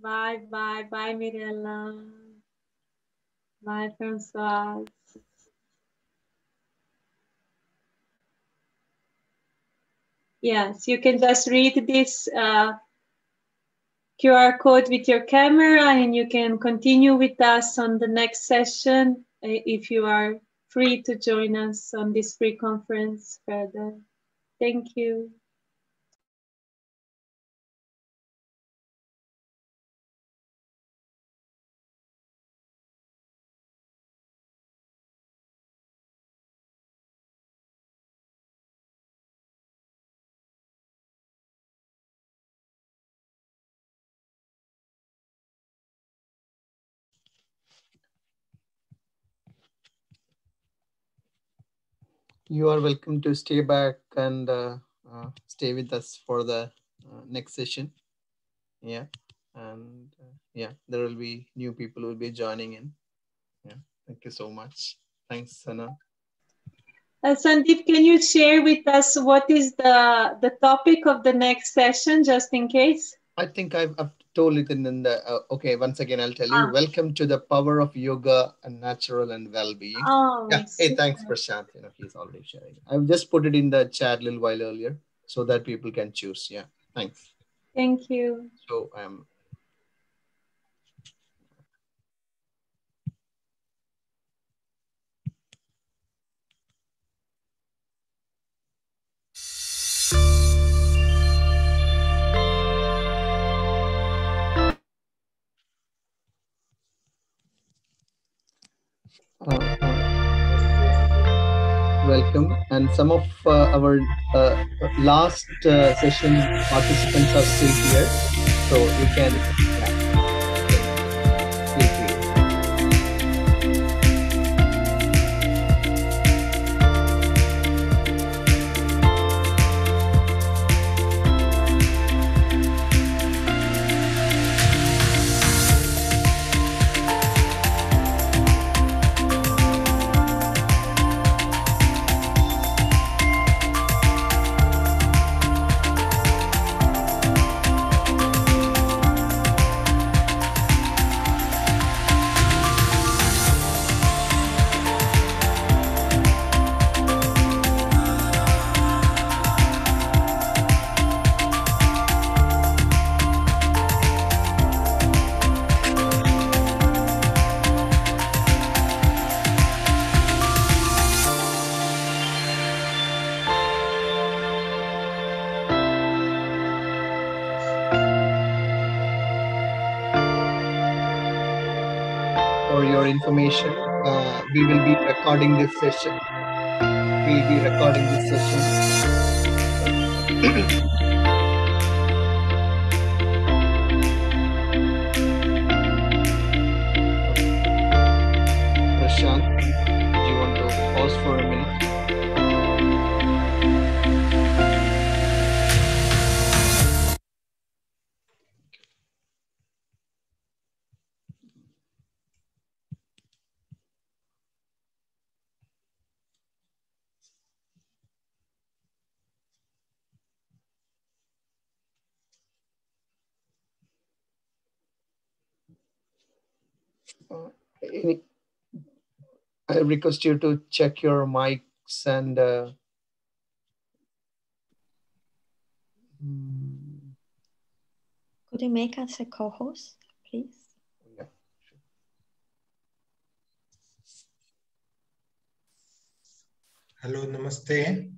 Bye, bye, bye, Mirella. Bye, Francois. Yes, you can just read this QR code with your camera and you can continue with us on the next session. if you are free to join us on this free conference further. Thank you. You are welcome to stay back and stay with us for the next session. Yeah, and yeah, there will be new people who will be joining in. Yeah, thank you so much. Thanks, Sana. Sandeep, can you share with us what is the topic of the next session, just in case? I think I've told it in the, okay, once again, I'll tell you. Welcome to the power of yoga and natural and well-being. Oh, yeah. Hey, thanks, Prashant. You know, he's already sharing. I've just put it in the chat a little while earlier so that people can choose. Yeah, thanks. Thank you. So, welcome, and some of our last session participants are still here, so you can feel free. For your information, we will be recording this session. We'll be recording this session. Prashant, do you want to pause for a minute? I request you to check your mics and could you make us a co-host, please? Yeah, sure. Hello, namaste.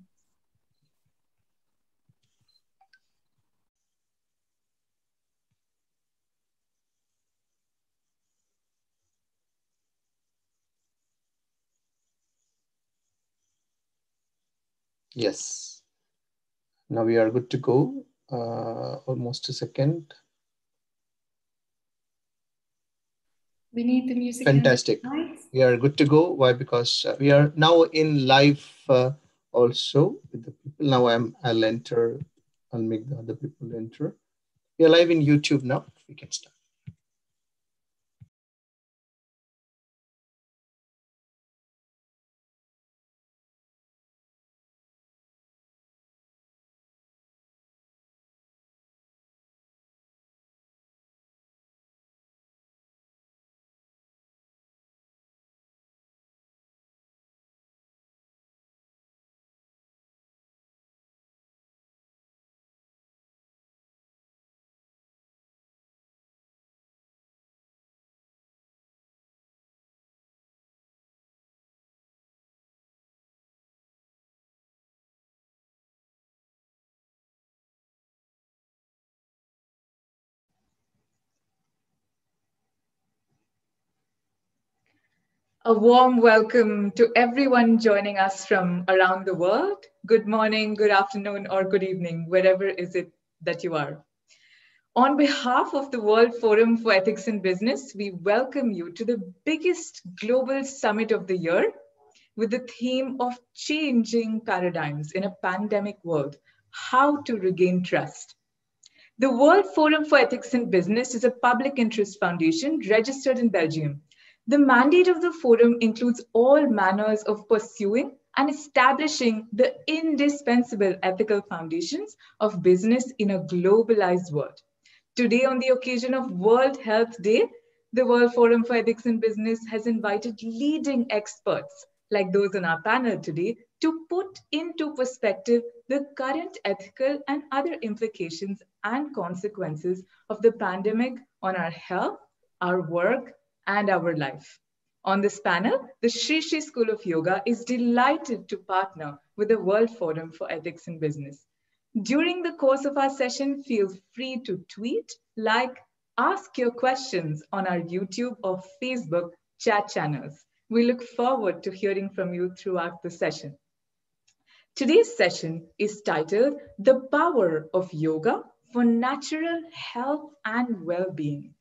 Yes. Now we are good to go. Almost a second. We need the music. Fantastic. We are good to go. Why? Because we are now in live also with the people. Now I'll enter. I'll make the other people enter. We are live in YouTube now. We can start. A warm welcome to everyone joining us from around the world. Good morning, good afternoon, or good evening, wherever is it that you are. On behalf of the World Forum for Ethics in Business, we welcome you to the biggest global summit of the year with the theme of changing paradigms in a pandemic world, how to regain trust. The World Forum for Ethics in Business is a public interest foundation registered in Belgium. The mandate of the forum includes all manners of pursuing and establishing the indispensable ethical foundations of business in a globalized world. Today, on the occasion of World Health Day, the World Forum for Ethics in Business has invited leading experts, like those on our panel today, to put into perspective the current ethical and other implications and consequences of the pandemic on our health, our work, and our life. On this panel, the Sri Sri School of Yoga is delighted to partner with the World Forum for Ethics in Business. During the course of our session, feel free to tweet, like, ask your questions on our YouTube or Facebook chat channels. We look forward to hearing from you throughout the session. Today's session is titled The Power of Yoga for Natural Health and Well-Being.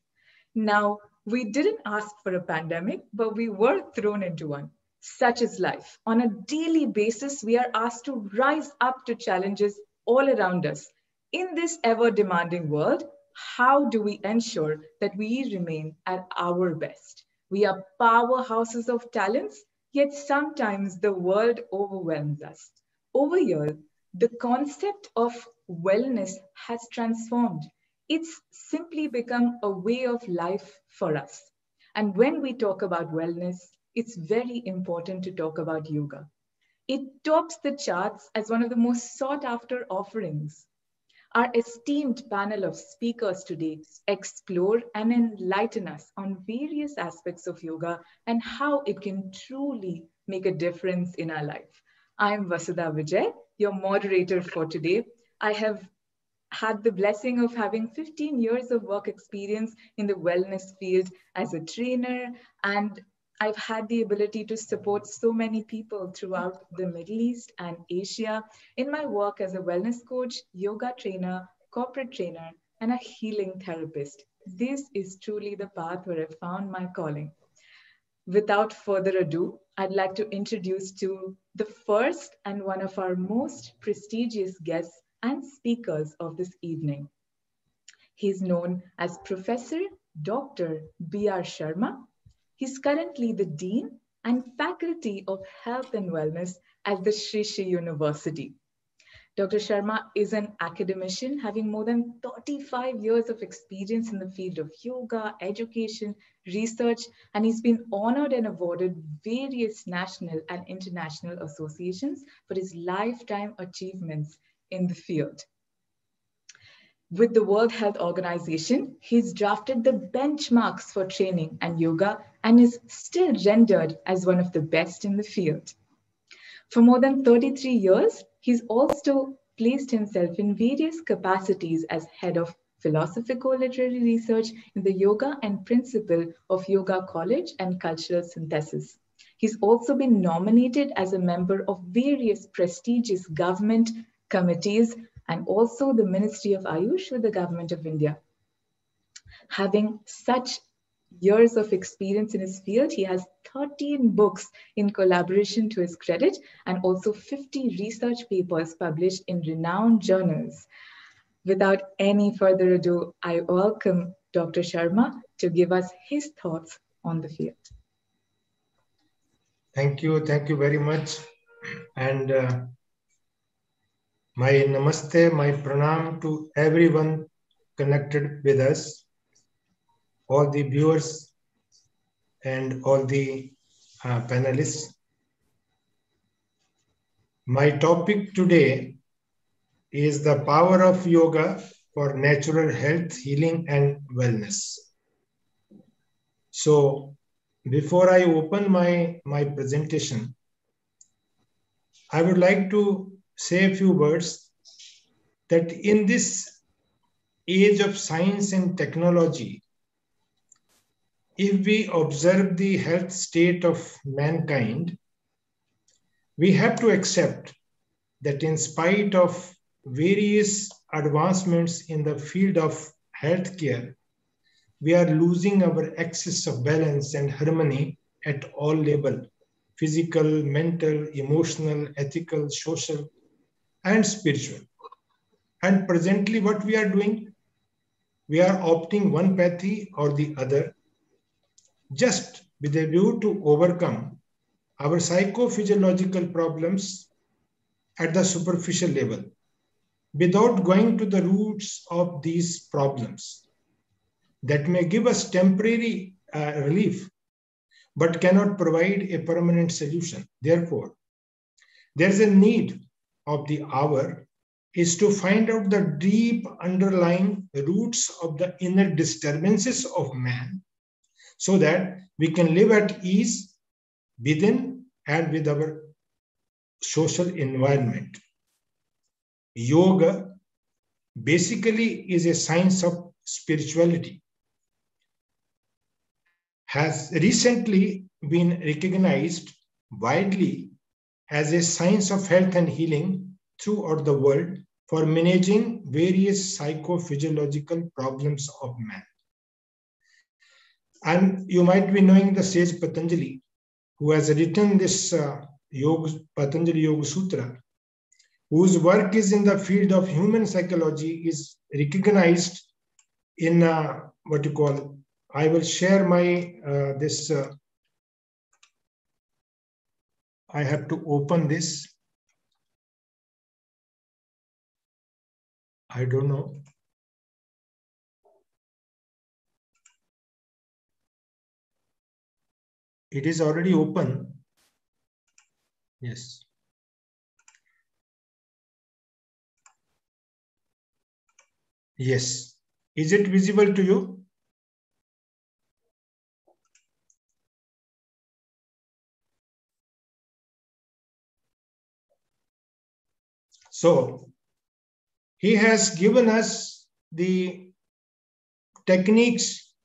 Now, we didn't ask for a pandemic, but we were thrown into one. Such is life. On a daily basis, we are asked to rise up to challenges all around us. In this ever-demanding world, how do we ensure that we remain at our best? We are powerhouses of talents, yet sometimes the world overwhelms us. Over here, the concept of wellness has transformed. It's simply become a way of life for us. And when we talk about wellness, it's very important to talk about yoga. It tops the charts as one of the most sought after offerings. Our esteemed panel of speakers today explore and enlighten us on various aspects of yoga and how it can truly make a difference in our life. I'm Vasudha Vijay, your moderator for today. I have had the blessing of having 15 years of work experience in the wellness field as a trainer, and I've had the ability to support so many people throughout the Middle East and Asia in my work as a wellness coach, yoga trainer, corporate trainer, and a healing therapist. This is truly the path where I found my calling. Without further ado, I'd like to introduce to the first and one of our most prestigious guests and speakers of this evening. He's known as Professor Dr. Br Sharma. He's currently the Dean and Faculty of Health and Wellness at the Sri Sri University. Dr. Sharma is an academician having more than 35 years of experience in the field of yoga, education, research, and he's been honored and awarded various national and international associations for his lifetime achievements in the field. With the World Health Organization, he's drafted the benchmarks for training and yoga and is still rendered as one of the best in the field. For more than 33 years, he's also placed himself in various capacities as head of philosophical literary research in the Yoga and Principle of Yoga College and Cultural Synthesis. He's also been nominated as a member of various prestigious government committees and also the Ministry of Ayush with the Government of India. Having such years of experience in his field, he has 13 books in collaboration to his credit and also 50 research papers published in renowned journals. Without any further ado, I welcome Dr. Sharma to give us his thoughts on the field. Thank you very much. And my namaste, my pranam to everyone connected with us, all the viewers and all the panelists. My topic today is the power of yoga for natural health, healing, and wellness. So before I open my presentation, I would like to say a few words that in this age of science and technology, if we observe the health state of mankind, we have to accept that in spite of various advancements in the field of healthcare, we are losing our axis of balance and harmony at all levels: physical, mental, emotional, ethical, social, and spiritual. And presently what we are doing, we are opting one path or the other, just with a view to overcome our psychophysiological problems at the superficial level, without going to the roots of these problems that may give us temporary relief, but cannot provide a permanent solution. Therefore, there is a need of the hour is to find out the deep underlying roots of the inner disturbances of man, so that we can live at ease within and with our social environment. Yoga basically is a science of spirituality, has recently been recognized widely as a science of health and healing throughout the world for managing various psychophysiological problems of man. And you might be knowing the sage Patanjali, who has written this Patanjali Yoga Sutra, whose work is in the field of human psychology, is recognized in what you call, I will share my, I have to open this. I don't know. It is already open. Yes. Yes. Is it visible to you? So, he has given us the techniques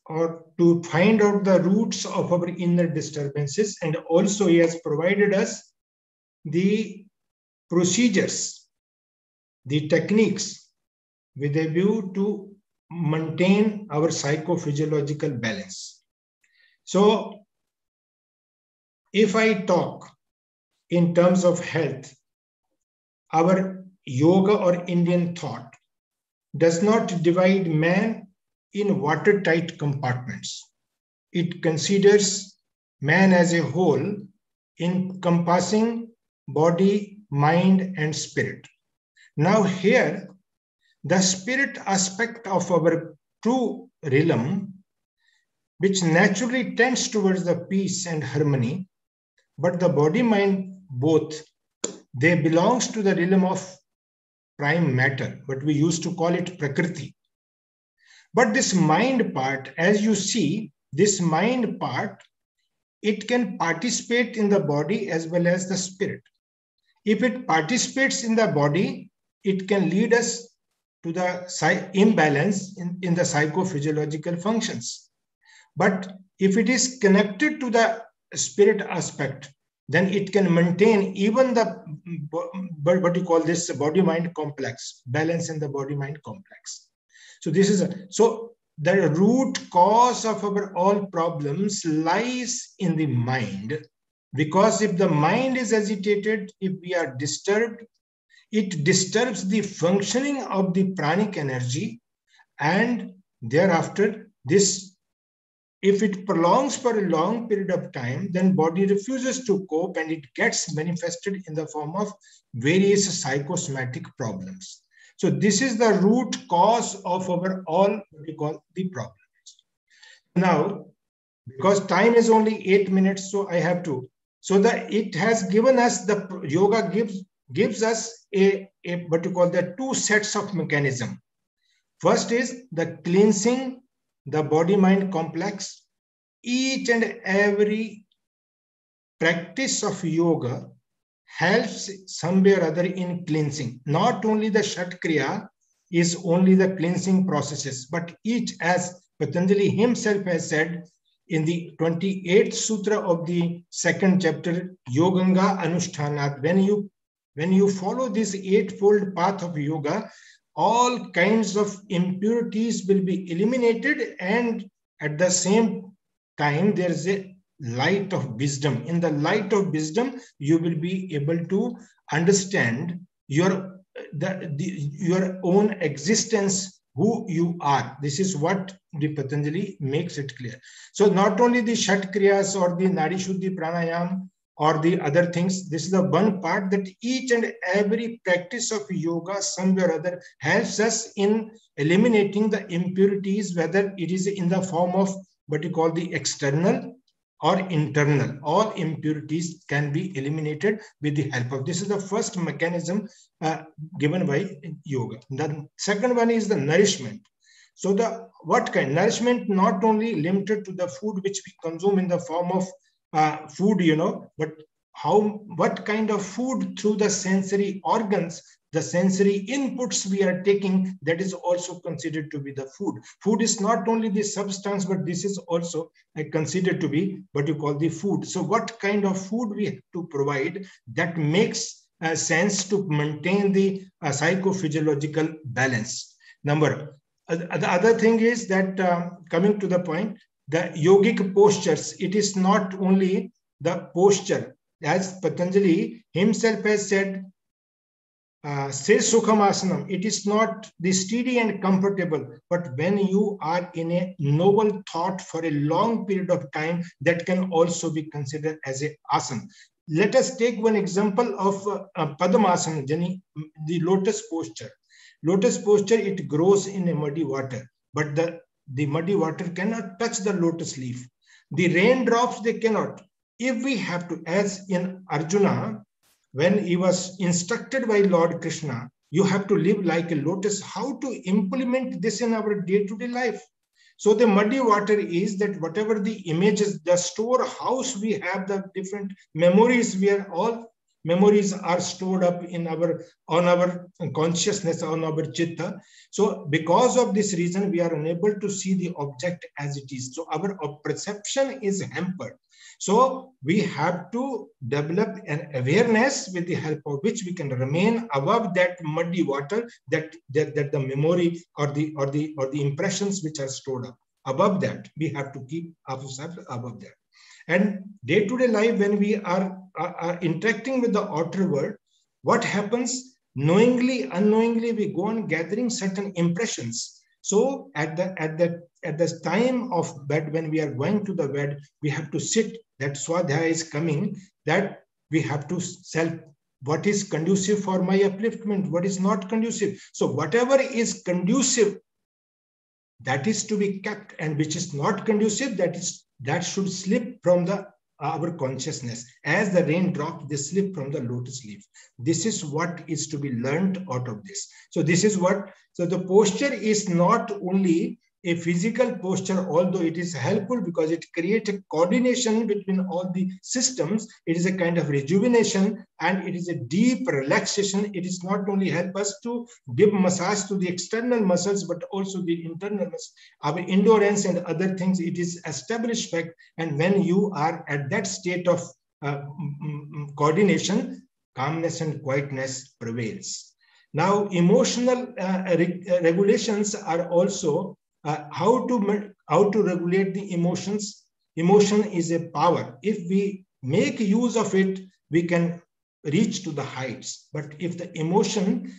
or to find out the roots of our inner disturbances, and also he has provided us the procedures, the techniques with a view to maintain our psychophysiological balance. So, if I talk in terms of health, our yoga or Indian thought does not divide man in watertight compartments. It considers man as a whole, encompassing body, mind, and spirit. Now here, the spirit aspect of our true realm, which naturally tends towards the peace and harmony, but the body, mind, both, they belongs to the realm of prime matter, but we used to call it Prakriti. But this mind part, as you see, this mind part, it can participate in the body as well as the spirit. If it participates in the body, it can lead us to the imbalance in the psychophysiological functions. But if it is connected to the spirit aspect, then it can maintain even the, what you call this, body-mind complex, balance in the body-mind complex. So this is, so the root cause of our all problems lies in the mind, because if the mind is agitated, if we are disturbed, it disturbs the functioning of the pranic energy, and thereafter this, if it prolongs for a long period of time, then body refuses to cope and it gets manifested in the form of various psychosomatic problems. So this is the root cause of our all what we call the problems. Now, because time is only 8 minutes, so I have to. So that it has given us, the yoga gives us a what you call the two sets of mechanism. First is the cleansing the body-mind complex. Each and every practice of yoga helps somewhere or other in cleansing. Not only the Shat Kriya is only the cleansing processes, but each, as Patanjali himself has said, in the 28th sutra of the 2nd chapter, Yoganga Anushtanat, when you follow this eightfold path of yoga, all kinds of impurities will be eliminated, and at the same time, there is a light of wisdom. In the light of wisdom, you will be able to understand your own existence, who you are. This is what the Patanjali makes it clear. So not only the Shat Kriyas or the Nadi Shuddhi Pranayama or the other things, this is the one part that each and every practice of yoga somewhere or other helps us in eliminating the impurities, whether it is in the form of what you call the external or internal. All impurities can be eliminated with the help of this. Is the first mechanism given by yoga. The second one is the nourishment. So the what kind nourishment, not only limited to the food which we consume in the form of food, but what kind of food through the sensory organs, the sensory inputs we are taking, that is also considered to be the food. Food is not only the substance, but this is also considered to be what you call the food. So what kind of food we have to provide that makes sense to maintain the psychophysiological balance. The other thing is that coming to the point, the yogic postures, it is not only the posture, as Patanjali himself has said, say Sukham Asanam, it is not the steady and comfortable, but when you are in a noble thought for a long period of time, that can also be considered as a asana. Let us take one example of Padmasana, the lotus posture. Lotus posture, it grows in a muddy water, but the muddy water cannot touch the lotus leaf. The raindrops, they cannot. If we have to, as in Arjuna, when he was instructed by Lord Krishna, you have to live like a lotus, how to implement this in our day-to-day life. So the muddy water is that whatever the images, the storehouse we have, the different memories, where all memories are stored up in on our consciousness, on our chitta. So because of this reason, we are unable to see the object as it is. So our perception is hampered. So we have to develop an awareness with the help of which we can remain above that muddy water, that the memory or the impressions which are stored up. Above that, we have to keep ourselves above that. And day-to-day life, when we are interacting with the outer world, what happens? Knowingly, unknowingly, we go on gathering certain impressions. So at the time of bed, when we are going to the bed, we have to sit. That swadhyaya is coming, that we have to self, what is conducive for my upliftment, what is not conducive. So whatever is conducive, that is to be kept, and which is not conducive, that should slip from our consciousness. As the raindrop, they slip from the lotus leaf. This is what is to be learned out of this. So this is what, so the posture is not only a physical posture, although it is helpful because it creates a coordination between all the systems. It is a kind of rejuvenation and it is a deep relaxation. It is not only help us to give massage to the external muscles, but also the internal muscles, our endurance and other things. It is established fact. And when you are at that state of coordination, calmness and quietness prevails. Now, emotional regulations are also how to regulate the emotions. Emotion is a power. If we make use of it, we can reach to the heights. But if the emotion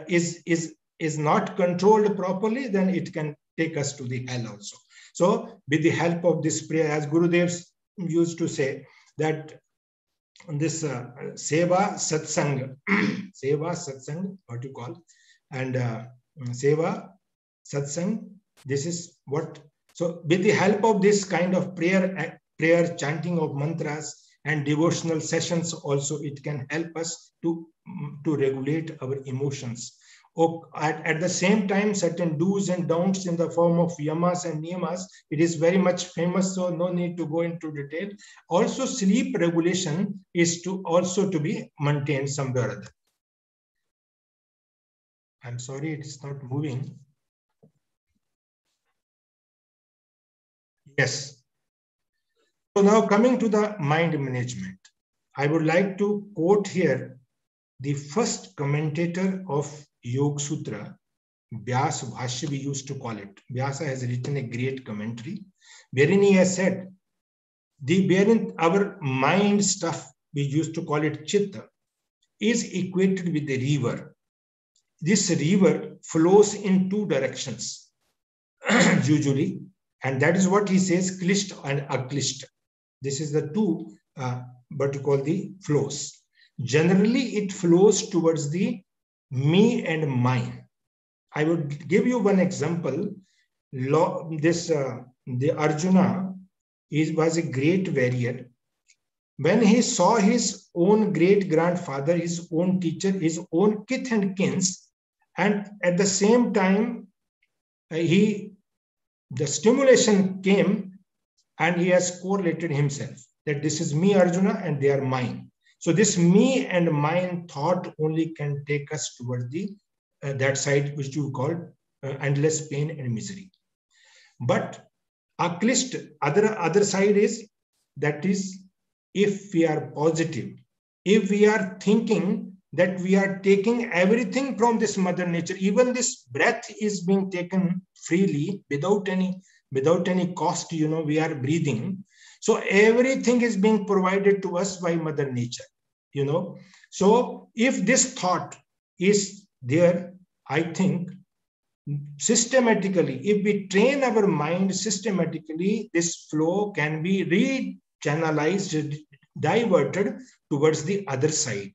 is not controlled properly, then it can take us to the hell also. So with the help of this prayer, as Gurudev used to say, that this seva satsang, seva satsang, what you call, and seva satsang, this is what. So with the help of this kind of prayer, chanting of mantras and devotional sessions also, it can help us to regulate our emotions. At the same time, certain do's and don'ts in the form of yamas and niyamas, it is very much famous, so no need to go into detail. Also, sleep regulation is also to be maintained somewhere or other. I'm sorry, it is not moving. Yes. So now coming to the mind management, I would like to quote here the first commentator of Yoga Sutra, Vyasa Bhashya we used to call it. Vyasa has written a great commentary wherein he has said, wherein our mind stuff, we used to call it chitta, is equated with the river. This river flows in two directions, usually, and that is what he says, klishta and aklishta. This is the two, what you call the flows. Generally, it flows towards the me and mine. I would give you one example. The Arjuna was a great warrior. When he saw his own great-grandfather, his own teacher, his own kith and kins, and at the same time, the stimulation came and he has correlated himself that this is me, Arjuna, and they are mine. So this me and mine thought only can take us towards the that side which you call endless pain and misery. But aklist, other side is, that is, if we are positive, if we are thinking that we are taking everything from this mother nature, even this breath is being taken freely without any cost, we are breathing. So everything is being provided to us by mother nature, So if this thought is there, I think systematically, if we train our mind systematically, this flow can be re-channelized, diverted towards the other side.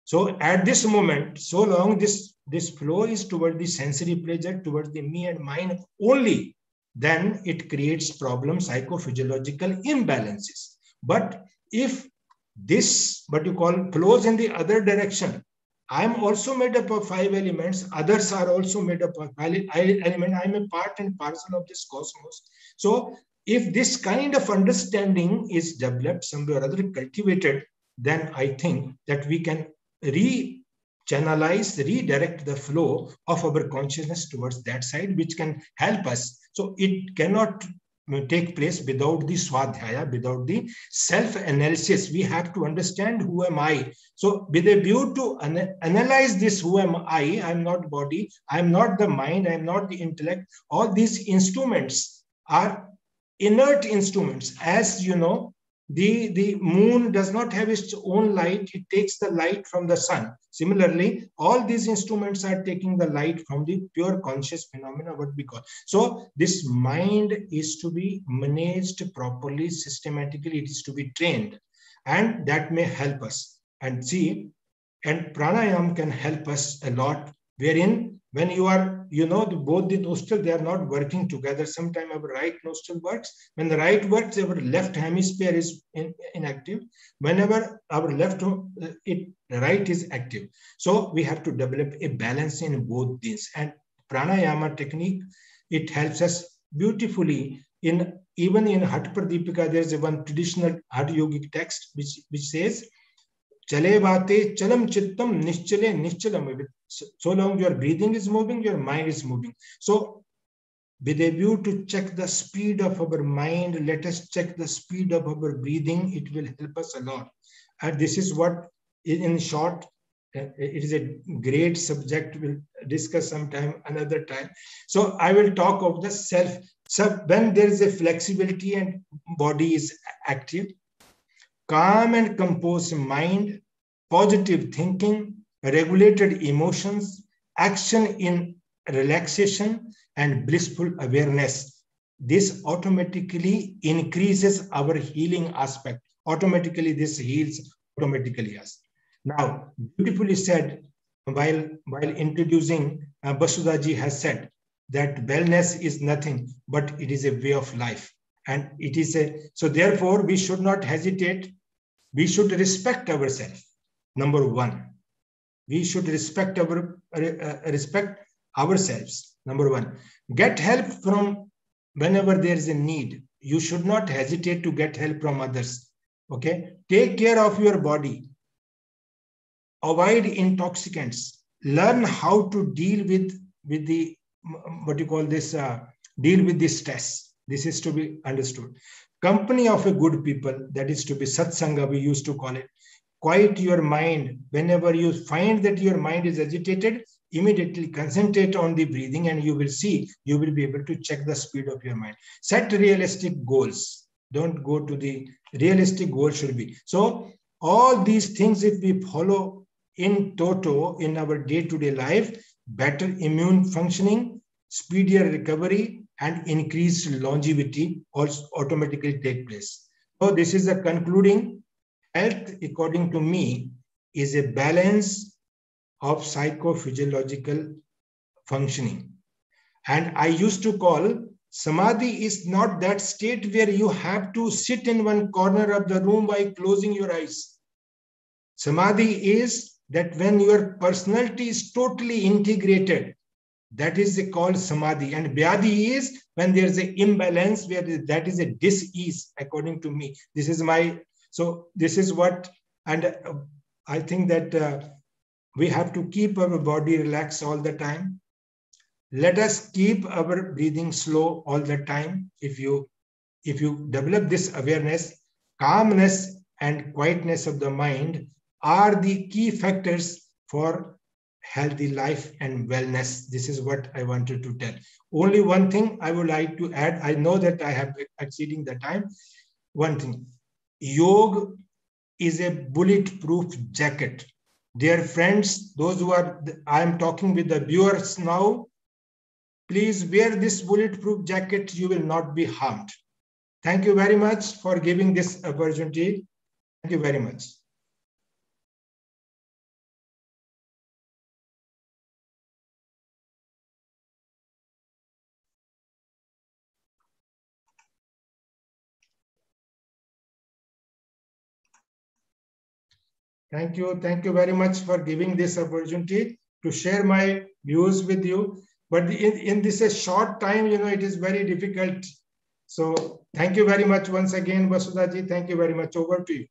So at this moment, so long this flow is toward the sensory pleasure, towards the me and mine only, then it creates problems, psychophysiological imbalances. But if this, what you call, flows in the other direction, I am also made up of 5 elements, others are also made up of 5 elements, I am a part and parcel of this cosmos. So if this kind of understanding is developed, somewhere or other cultivated, then I think that we can re-channelize, redirect the flow of our consciousness towards that side, which can help us. So it cannot take place without the swadhyaya, without the self-analysis. We have to understand who am I. So with a view to analyze this, who am I am not body, I am not the mind, I am not the intellect. All these instruments are inert instruments. As you know, the moon does not have its own light, it takes the light from the sun. Similarly, all these instruments are taking the light from the pure conscious phenomena, what we call. So this mind is to be managed properly, systematically, it is to be trained, and that may help us. And see, and pranayama can help us a lot, wherein when you are, both the nostrils, they are not working together. Sometimes our right nostril works. When the right works, our left hemisphere is inactive. Whenever our right is active. So we have to develop a balance in both these. And pranayama technique, it helps us beautifully. Even in Hatha Pradipika, there is one traditional Hatha Yogic text which says, Chale bate chalam chittam nischale nischalam. So long your breathing is moving, your mind is moving. So with a view to check the speed of our mind, let us check the speed of our breathing. It will help us a lot. And this is what, in short, it is a great subject. We'll discuss sometime, another time. So I will talk of the self. So when there is a flexibility and body is active, calm and composed mind, positive thinking, regulated emotions, action in relaxation, and blissful awareness. This automatically increases our healing aspect. Automatically, this heals automatically us. Now, beautifully said, while introducing, Basudaji has said that wellness is nothing, but it is a way of life. And it is so therefore, we should not hesitate. We should respect ourselves. Number one, we should respect ourselves. Number one, get help from whenever there is a need. You should not hesitate to get help from others. Okay, take care of your body. Avoid intoxicants. Learn how to deal with the what you call this. Deal with this stress. This is to be understood. Company of a good people, that is to be satsanga, we used to call it. Quiet your mind. Whenever you find that your mind is agitated, immediately concentrate on the breathing and you will see, you will be able to check the speed of your mind. Set realistic goals. Don't go to the realistic goal should be. So all these things, if we follow in toto in our day-to-day life, better immune functioning, speedier recovery, and increased longevity also automatically take place. So this is a concluding. Health, according to me, is a balance of psychophysiological functioning. And I used to call samadhi is not that state where you have to sit in one corner of the room by closing your eyes. Samadhi is that when your personality is totally integrated, that is called samadhi. And vyadhi is when there's an imbalance, where that is a dis-ease, according to me. This is my, so this is what, and I think that we have to keep our body relaxed all the time. Let us keep our breathing slow all the time. If you develop this awareness, calmness and quietness of the mind are the key factors for healthy life and wellness. This is what I wanted to tell. Only one thing I would like to add. I know that I have exceeding the time. One thing, yoga is a bulletproof jacket. Dear friends, those who are, I am talking with the viewers now, please wear this bulletproof jacket. You will not be harmed. Thank you very much for giving this opportunity. Thank you very much. Thank you. Thank you very much for giving this opportunity to share my views with you. But in this a short time, it is very difficult. So thank you very much once again, Vasudha-ji. Thank you very much. Over to you.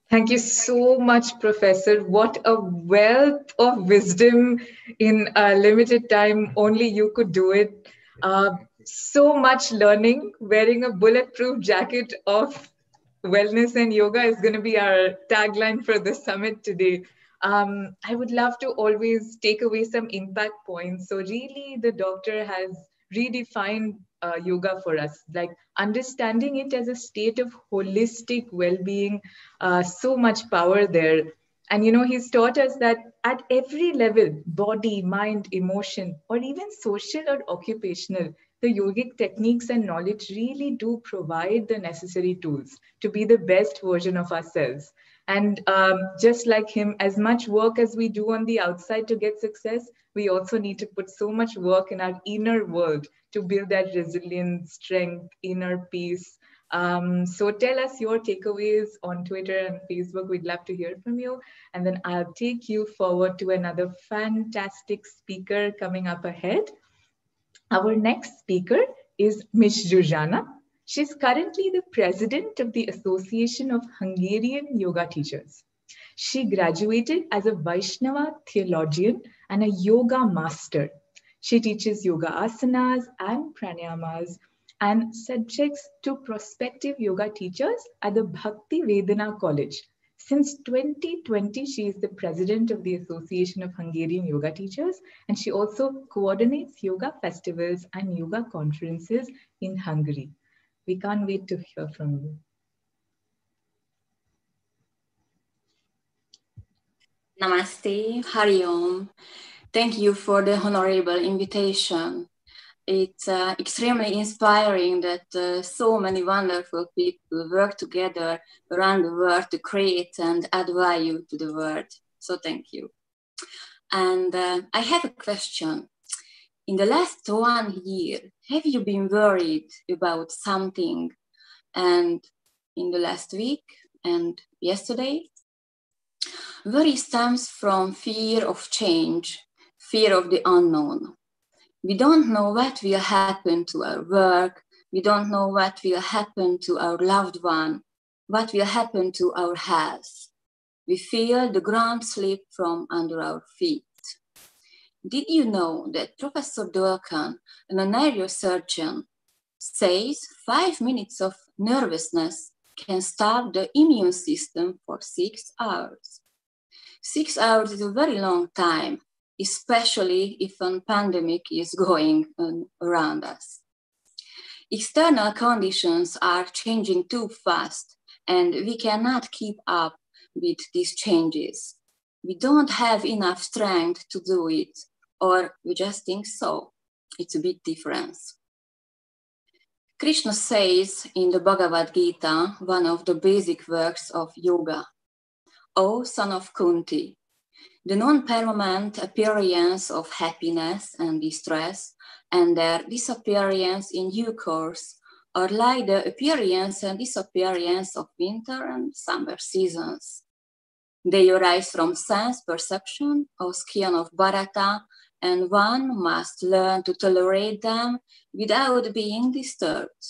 Thank you so much, Professor. What a wealth of wisdom in a limited time. Only you could do it. So much learning. Wearing a bulletproof jacket of wellness and yoga is going to be our tagline for the summit today. I would love to always take away some impact points. So really, the doctor has redefined yoga for us, like understanding it as a state of holistic well-being, so much power there. And he's taught us that at every level, body, mind, emotion, or even social or occupational, the yogic techniques and knowledge really do provide the necessary tools to be the best version of ourselves. And just like him, as much work as we do on the outside to get success, we also need to put so much work in our inner world to build that resilience, strength, inner peace. So tell us your takeaways on Twitter and Facebook. We'd love to hear from you. And then I'll take you forward to another fantastic speaker coming up ahead. Our next speaker is Ms. Zsuzsanna. She's currently the president of the Association of Hungarian Yoga Teachers. She graduated as a Vaishnava theologian and a yoga master. She teaches yoga asanas and pranayamas and subjects to prospective yoga teachers at the Bhakti Vedana College. Since 2020, she is the president of the Association of Hungarian Yoga Teachers, and she also coordinates yoga festivals and yoga conferences in Hungary. We can't wait to hear from you. Namaste, Hari Om. Thank you for the honorable invitation. It's extremely inspiring that so many wonderful people work together around the world to create and add value to the world. So thank you. And I have a question. In the last 1 year, have you been worried about something? And in the last week and yesterday? Worry stems from fear of change, fear of the unknown. We don't know what will happen to our work. We don't know what will happen to our loved one, what will happen to our health. We feel the ground slip from under our feet. Did you know that Professor Dolkan, a neurosurgeon, says 5 minutes of nervousness can starve the immune system for 6 hours. 6 hours is a very long time, especially if a pandemic is going on around us. External conditions are changing too fast, and we cannot keep up with these changes. We don't have enough strength to do it, or we just think so. It's a big difference. Krishna says in the Bhagavad Gita, one of the basic works of yoga, "O son of Kunti, the non-permanent appearance of happiness and distress and their disappearance in due course are like the appearance and disappearance of winter and summer seasons. They arise from sense perception or skin of Bharata, and one must learn to tolerate them without being disturbed.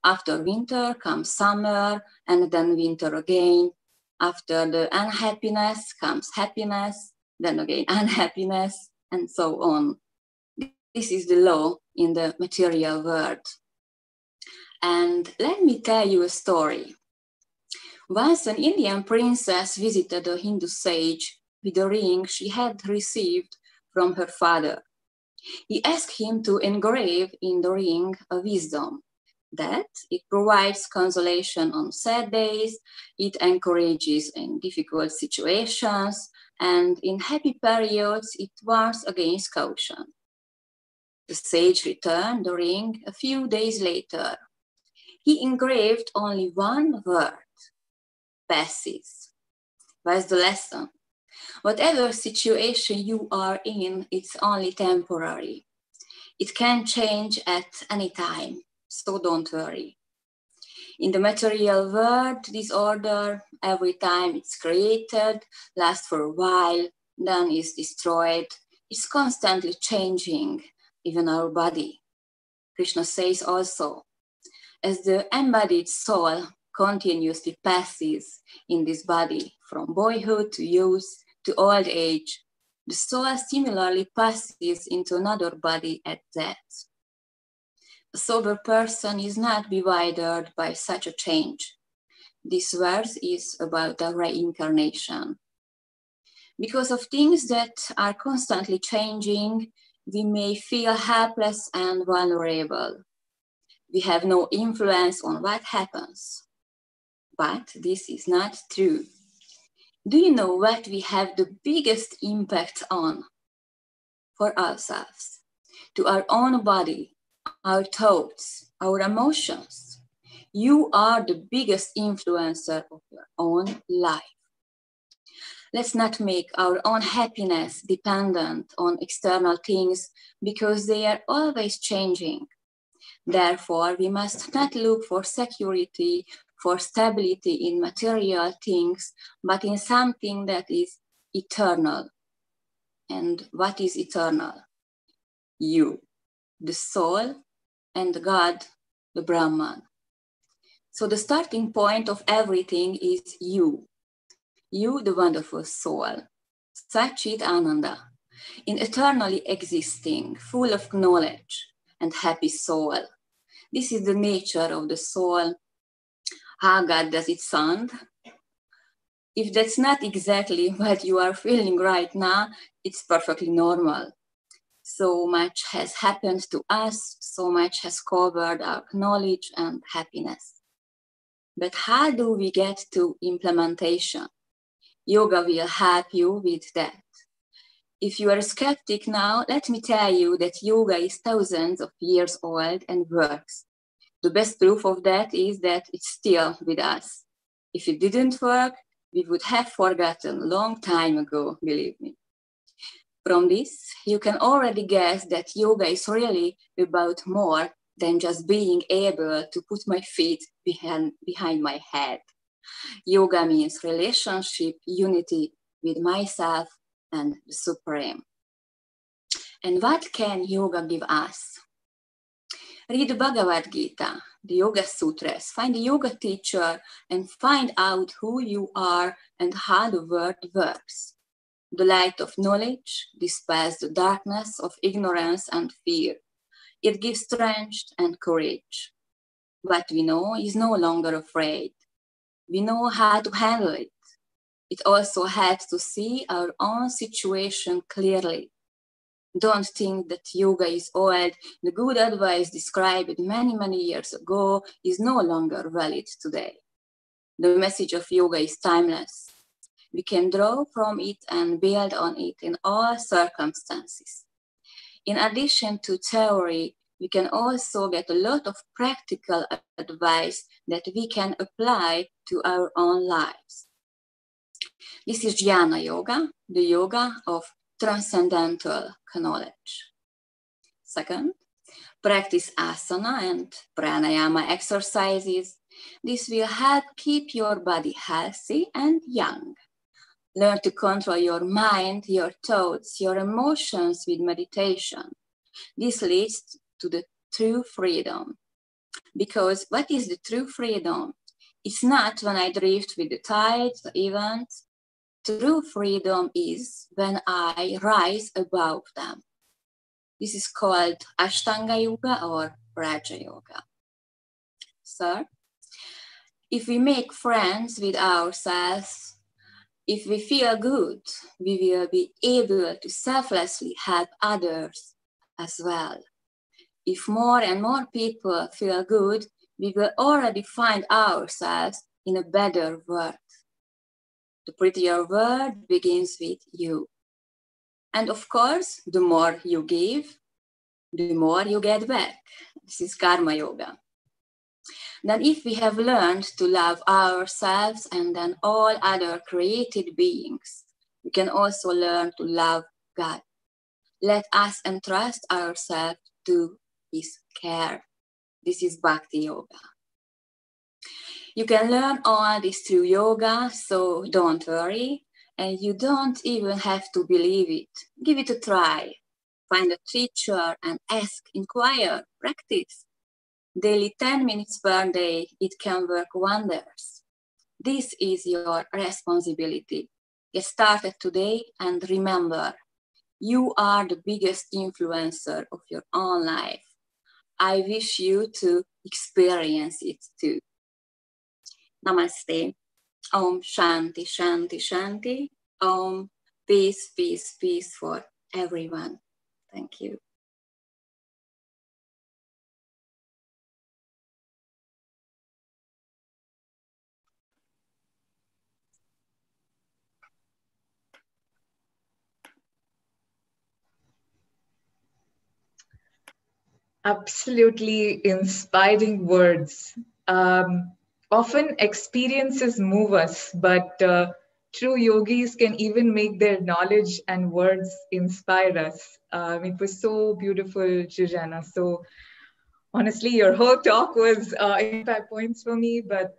After winter comes summer, and then winter again. After the unhappiness comes happiness, then again unhappiness, and so on. This is the law in the material world. And let me tell you a story. Once an Indian princess visited a Hindu sage with a ring she had received from her father. He asked him to engrave in the ring a wisdom that it provides consolation on sad days, it encourages in difficult situations, and in happy periods it warns against caution. The sage returned the ring a few days later. He engraved only one word, passes. What's the lesson? Whatever situation you are in, it's only temporary. It can change at any time, so don't worry. In the material world, this order, every time it's created, lasts for a while, then is destroyed. It's constantly changing, even our body. Krishna says also, as the embodied soul continuously passes in this body from boyhood to youth to old age, the soul similarly passes into another body at death. A sober person is not bewildered by such a change. This verse is about the reincarnation. Because of things that are constantly changing, we may feel helpless and vulnerable. We have no influence on what happens. But this is not true. Do you know what we have the biggest impact on? For ourselves, to our own body, our thoughts, our emotions. You are the biggest influencer of your own life. Let's not make our own happiness dependent on external things because they are always changing. Therefore, we must not look for security, for stability in material things, but in something that is eternal. And what is eternal? You, the soul, and God, the Brahman. So the starting point of everything is you. You, the wonderful soul, Satchit Ananda, in eternally existing, full of knowledge and happy soul. This is the nature of the soul. How God does it sound? If that's not exactly what you are feeling right now, it's perfectly normal. So much has happened to us, so much has covered our knowledge and happiness. But how do we get to implementation? Yoga will help you with that. If you are a skeptic now, let me tell you that yoga is thousands of years old and works. The best proof of that is that it's still with us. If it didn't work, we would have forgotten a long time ago, believe me. From this, you can already guess that yoga is really about more than just being able to put my feet behind my head. Yoga means relationship, unity with myself and the Supreme. And what can yoga give us? Read the Bhagavad Gita, the Yoga Sutras, find a yoga teacher and find out who you are and how the world works. The light of knowledge dispels the darkness of ignorance and fear. It gives strength and courage. What we know is no longer afraid. We know how to handle it. It also helps to see our own situation clearly. Don't think that yoga is old. The good advice described many, many years ago is no longer valid today. The message of yoga is timeless. We can draw from it and build on it in all circumstances. In addition to theory, we can also get a lot of practical advice that we can apply to our own lives. This is Dhyana yoga, the yoga of transcendental knowledge. Second, practice asana and pranayama exercises. This will help keep your body healthy and young. Learn to control your mind, your thoughts, your emotions with meditation. This leads to the true freedom. Because what is the true freedom? It's not when I drift with the tides, the events. True freedom is when I rise above them. This is called Ashtanga Yoga or Raja Yoga. Third, if we make friends with ourselves, if we feel good, we will be able to selflessly help others as well. If more and more people feel good, we will already find ourselves in a better world. The prettier world begins with you. And of course, the more you give, the more you get back. This is karma yoga. Then if we have learned to love ourselves and then all other created beings, we can also learn to love God. Let us entrust ourselves to His care. This is Bhakti Yoga. You can learn all this through yoga, so don't worry. And you don't even have to believe it. Give it a try. Find a teacher and ask, inquire, practice. Daily 10 minutes per day, it can work wonders. This is your responsibility. Get started today and remember, you are the biggest influencer of your own life. I wish you to experience it too. Namaste. Om Shanti, Shanti, Shanti. Om peace, peace, peace for everyone. Thank you. Absolutely inspiring words. Often experiences move us, but true yogis can even make their knowledge and words inspire us. It was so beautiful, Jujana. So honestly, your whole talk was 5 points for me, but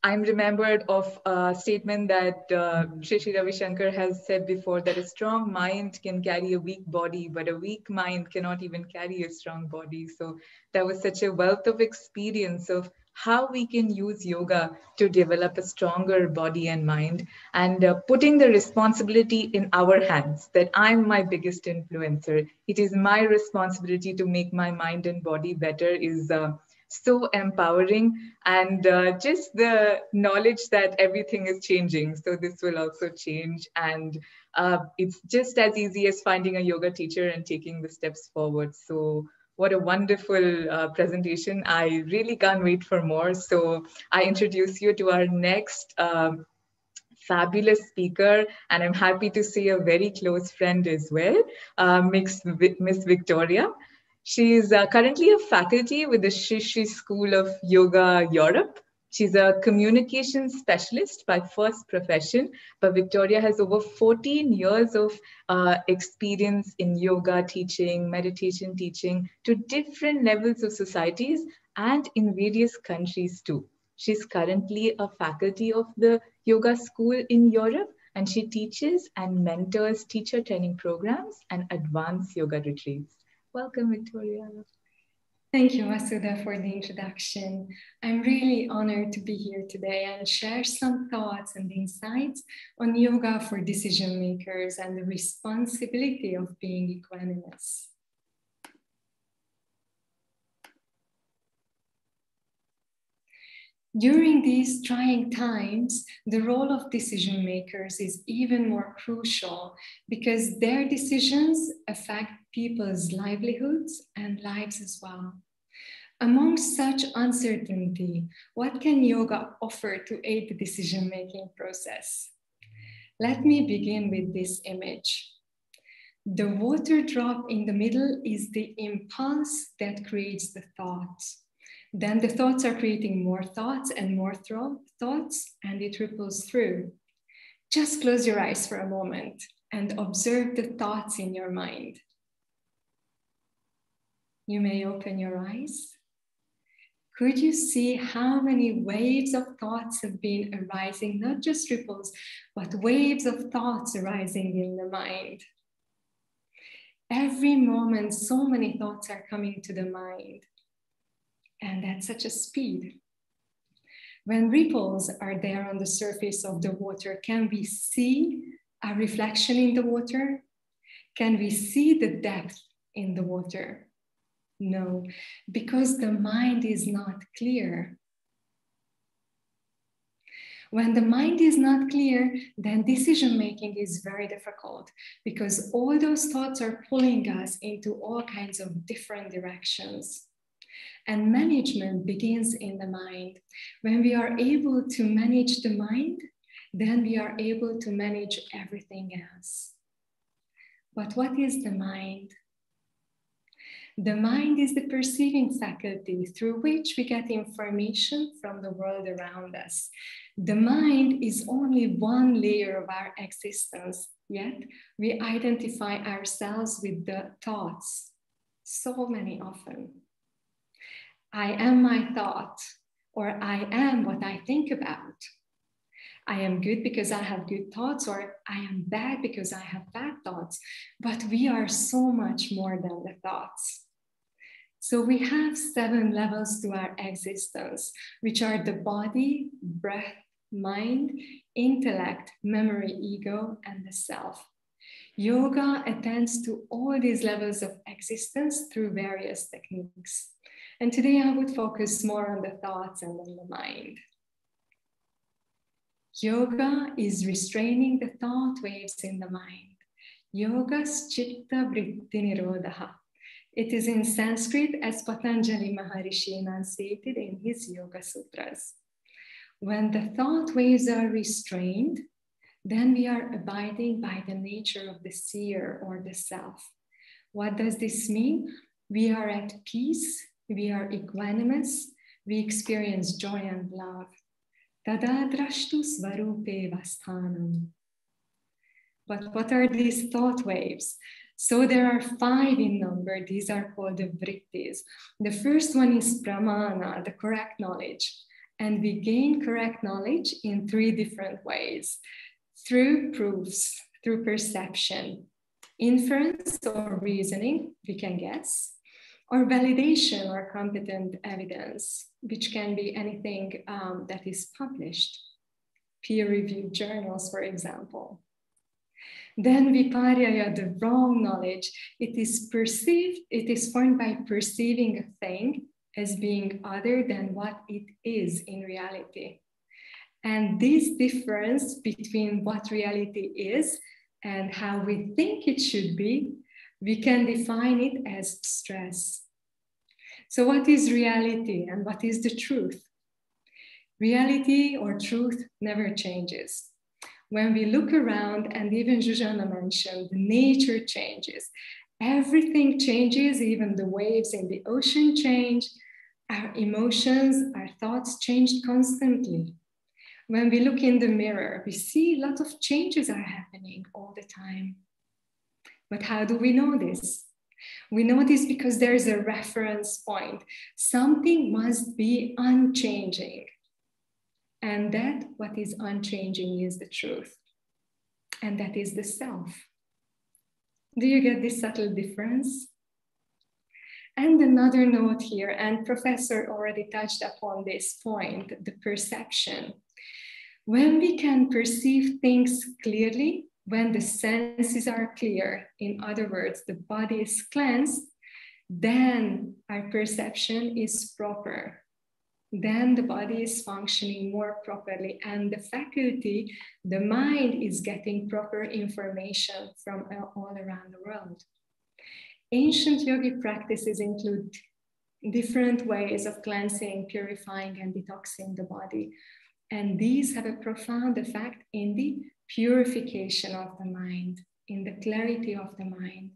I'm remembered of a statement that Shri Ravi Shankar has said before, that a strong mind can carry a weak body, but a weak mind cannot even carry a strong body. So that was such a wealth of experience of how we can use yoga to develop a stronger body and mind, and putting the responsibility in our hands, that I'm my biggest influencer. It is my responsibility to make my mind and body better is so empowering, and just the knowledge that everything is changing. So this will also change, and it's just as easy as finding a yoga teacher and taking the steps forward. So what a wonderful presentation. I really can't wait for more. So I introduce you to our next fabulous speaker, and I'm happy to see a very close friend as well, Miss Victoria. She is currently a faculty with the Shri School of Yoga Europe. She's a communication specialist by first profession, but Victoria has over 14 years of experience in yoga teaching, meditation teaching to different levels of societies and in various countries too. She's currently a faculty of the yoga school in Europe, and she teaches and mentors teacher training programs and advanced yoga retreats. Welcome, Victoria. Thank you, Masuda, for the introduction. I'm really honored to be here today and share some thoughts and insights on yoga for decision makers and the responsibility of being equanimous. During these trying times, the role of decision makers is even more crucial because their decisions affect people's livelihoods and lives as well. Among such uncertainty, what can yoga offer to aid the decision-making process? Let me begin with this image. The water drop in the middle is the impulse that creates the thoughts. Then the thoughts are creating more thoughts and more thoughts, and it ripples through. Just close your eyes for a moment and observe the thoughts in your mind. You may open your eyes. Could you see how many waves of thoughts have been arising, not just ripples, but waves of thoughts arising in the mind? Every moment, so many thoughts are coming to the mind. And at such a speed. When ripples are there on the surface of the water, can we see a reflection in the water? Can we see the depth in the water? No, because the mind is not clear. When the mind is not clear, then decision-making is very difficult because all those thoughts are pulling us into all kinds of different directions. And management begins in the mind. When we are able to manage the mind, then we are able to manage everything else. But what is the mind? The mind is the perceiving faculty through which we get information from the world around us. The mind is only one layer of our existence, yet we identify ourselves with the thoughts so many often. I am my thought, or I am what I think about. I am good because I have good thoughts, or I am bad because I have bad thoughts. But we are so much more than the thoughts. So we have 7 levels to our existence, which are the body, breath, mind, intellect, memory, ego, and the self. Yoga attends to all these levels of existence through various techniques. And today I would focus more on the thoughts and on the mind. Yoga is restraining the thought waves in the mind. Yogas chitta vritti nirodha. It is in Sanskrit as Patanjali Maharishi enunciated in his Yoga Sutras. When the thought waves are restrained, then we are abiding by the nature of the seer or the self. What does this mean? We are at peace. We are equanimous, we experience joy and love. Tada drashtu svarupe vasthanam. But what are these thought waves? So there are 5 in number. These are called the vrittis. The first one is pramana, the correct knowledge. And we gain correct knowledge in 3 different ways. Through proofs, through perception, inference or reasoning, we can guess, or validation or competent evidence, which can be anything that is published, peer-reviewed journals, for example. Then viparya, the wrong knowledge, it is perceived, it is formed by perceiving a thing as being other than what it is in reality. And this difference between what reality is and how we think it should be, we can define it as stress. So what is reality and what is the truth? Reality or truth never changes. When we look around, and even Zhuzhana mentioned, nature changes. Everything changes, even the waves in the ocean change. Our emotions, our thoughts change constantly. When we look in the mirror, we see a lot of changes are happening all the time. But how do we know this? We know this because there is a reference point. Something must be unchanging. And that what is unchanging is the truth. And that is the self. Do you get this subtle difference? And another note here, and Professor already touched upon this point, the perception. When we can perceive things clearly, when the senses are clear, in other words, the body is cleansed, then our perception is proper. then the body is functioning more properly, and the faculty, the mind, is getting proper information from all around the world. Ancient yogic practices include different ways of cleansing, purifying, and detoxing the body. And these have a profound effect in the purification of the mind, in the clarity of the mind.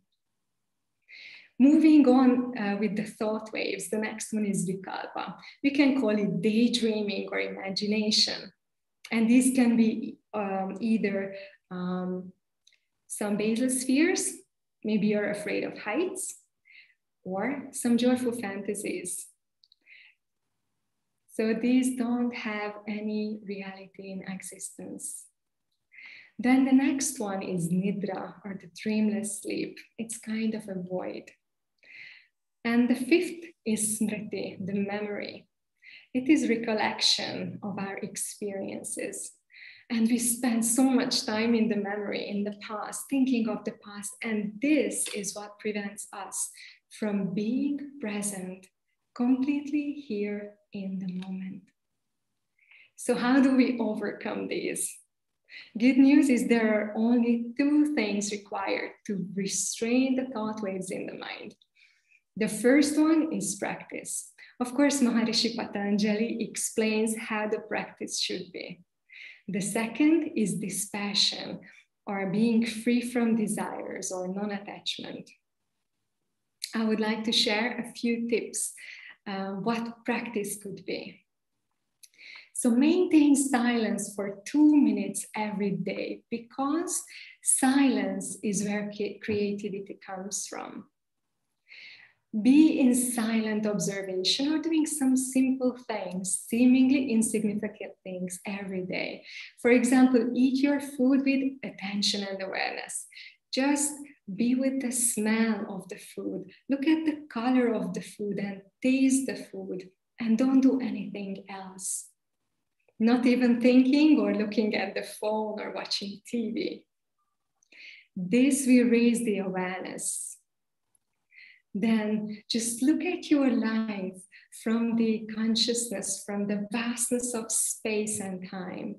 Moving on with the thought waves, the next one is Recalpa. We can call it daydreaming or imagination. And these can be either some basal spheres, maybe you're afraid of heights, or some joyful fantasies. So these don't have any reality in existence. Then the next one is Nidra, or the dreamless sleep. It's kind of a void. And the fifth is Smriti, the memory. It is recollection of our experiences. And we spend so much time in the memory, in the past, thinking of the past. And this is what prevents us from being present, completely here in the moment. So how do we overcome these? Good news is there are only two things required to restrain the thought waves in the mind. The first one is practice. Of course, Maharishi Patanjali explains how the practice should be. The second is dispassion, or being free from desires or non-attachment. I would like to share a few tips what practice could be. So maintain silence for 2 minutes every day, because silence is where creativity comes from. Be in silent observation or doing some simple things, seemingly insignificant things every day. For example, eat your food with attention and awareness. Just be with the smell of the food. Look at the color of the food and taste the food, and don't do anything else. Not even thinking or looking at the phone or watching TV. This will raise the awareness. Then just look at your life from the consciousness, from the vastness of space and time.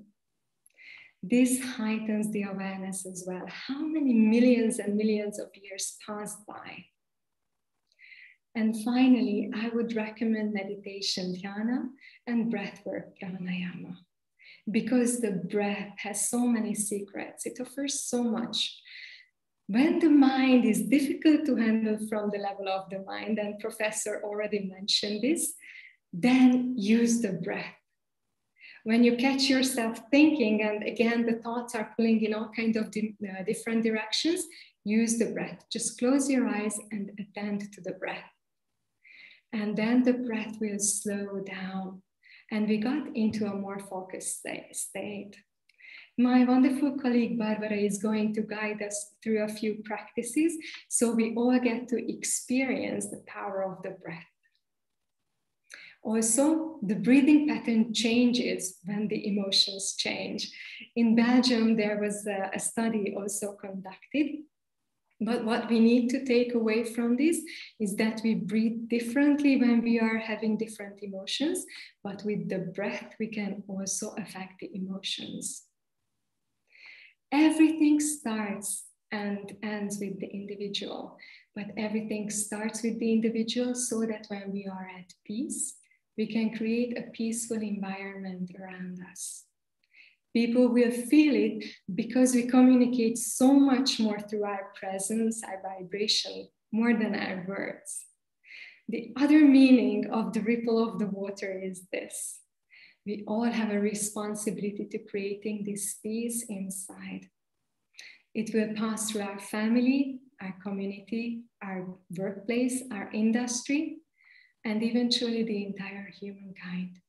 This heightens the awareness as well. How many millions and millions of years passed by? And finally, I would recommend meditation, Dhyana, and breathwork, Pranayama, because the breath has so many secrets. It offers so much. When the mind is difficult to handle from the level of the mind, and Professor already mentioned this, then use the breath. When you catch yourself thinking, and again, the thoughts are pulling in all kinds of different directions, use the breath. Just close your eyes and attend to the breath. And then the breath will slow down, and we got into a more focused state. My wonderful colleague Barbara is going to guide us through a few practices so we all get to experience the power of the breath. Also, the breathing pattern changes when the emotions change. In Belgium, there was a study also conducted. But what we need to take away from this is that we breathe differently when we are having different emotions, but with the breath, we can also affect the emotions. Everything starts and ends with the individual, but everything starts with the individual so that when we are at peace, we can create a peaceful environment around us. People will feel it because we communicate so much more through our presence, our vibration, more than our words. The other meaning of the ripple of the water is this. We all have a responsibility to creating this peace inside. It will pass through our family, our community, our workplace, our industry, and eventually the entire humankind.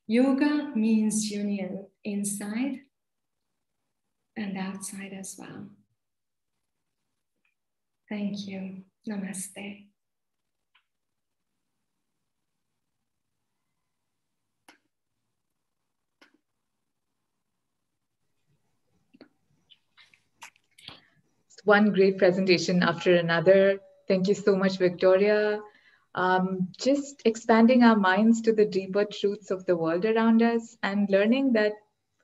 Yoga means union inside and outside as well. Thank you. Namaste. One great presentation after another. Thank you so much, Victoria. just expanding our minds to the deeper truths of the world around us and learning that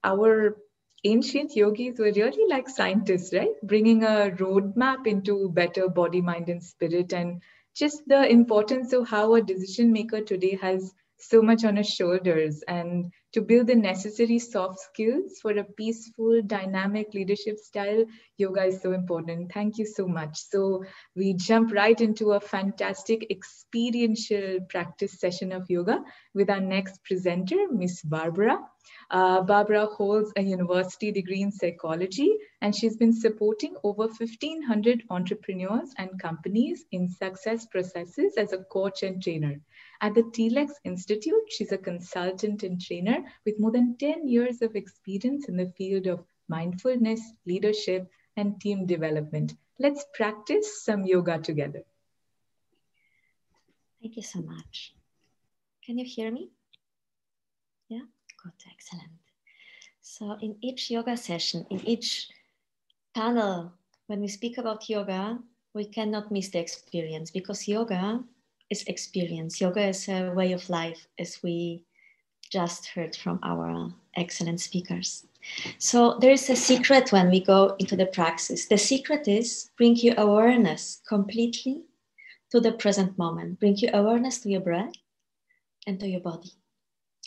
our ancient yogis were really like scientists, right? Bringing a roadmap into better body, mind, and spirit, and just the importance of how a decision maker today has so much on his shoulders, and to build the necessary soft skills for a peaceful, dynamic leadership style. Yoga is so important. Thank you so much. So we jump right into a fantastic experiential practice session of yoga with our next presenter, Miss Barbara. Barbara holds a university degree in psychology, and she's been supporting over 1,500 entrepreneurs and companies in success processes as a coach and trainer. At the TLEX Institute, she's a consultant and trainer with more than 10 years of experience in the field of mindfulness, leadership, and team development. Let's practice some yoga together. Thank you so much. Can you hear me? Yeah, good, excellent. So in each yoga session, in each panel, when we speak about yoga, we cannot miss the experience, because yoga is experience. Yoga is a way of life, as we just heard from our excellent speakers. So there is a secret when we go into the practice. The secret is bring your awareness completely to the present moment. Bring your awareness to your breath and to your body,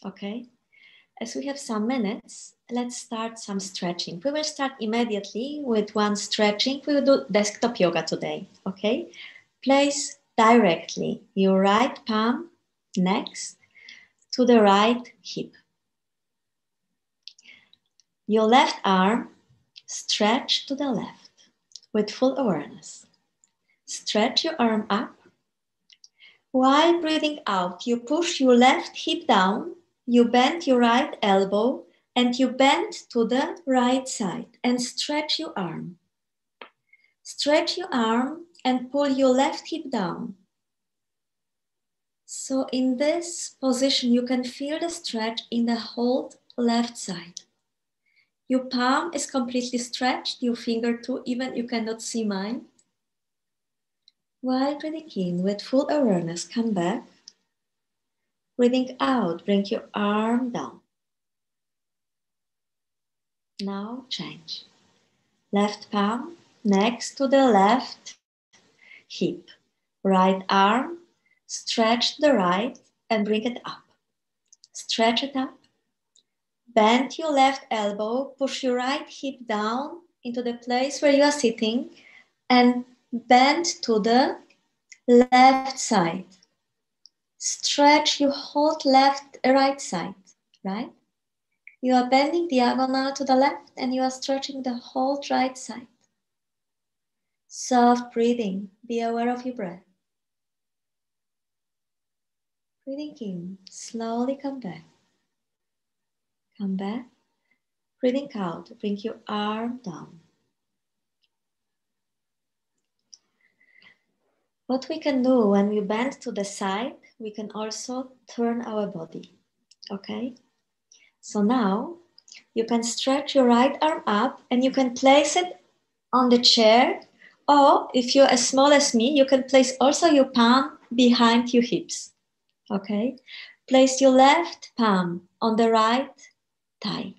okay? As we have some minutes, let's start some stretching. We will start immediately with one stretching. We will do desktop yoga today, okay? Place directly your right palm next to the right hip. Your left arm stretch to the left with full awareness. Stretch your arm up. While breathing out, you push your left hip down, you bend your right elbow, and you bend to the right side and stretch your arm. Stretch your arm and pull your left hip down. So in this position, you can feel the stretch in the whole left side. Your palm is completely stretched, your finger too, even you cannot see mine. While breathing in with full awareness, come back. Breathing out, bring your arm down. Now change. Left palm next to the left hip. Right arm, stretch the right and bring it up. Stretch it up. Bend your left elbow, push your right hip down into the place where you are sitting and bend to the left side. Stretch your whole right side, right? You are bending diagonal to the left and you are stretching the whole right side. Soft breathing, be aware of your breath. Breathing in, slowly come back. Come back. Breathing out, bring your arm down. What we can do when we bend to the side, we can also turn our body, okay? So now you can stretch your right arm up and you can place it on the chair, or if you're as small as me, you can place also your palm behind your hips, okay? Place your left palm on the right thigh.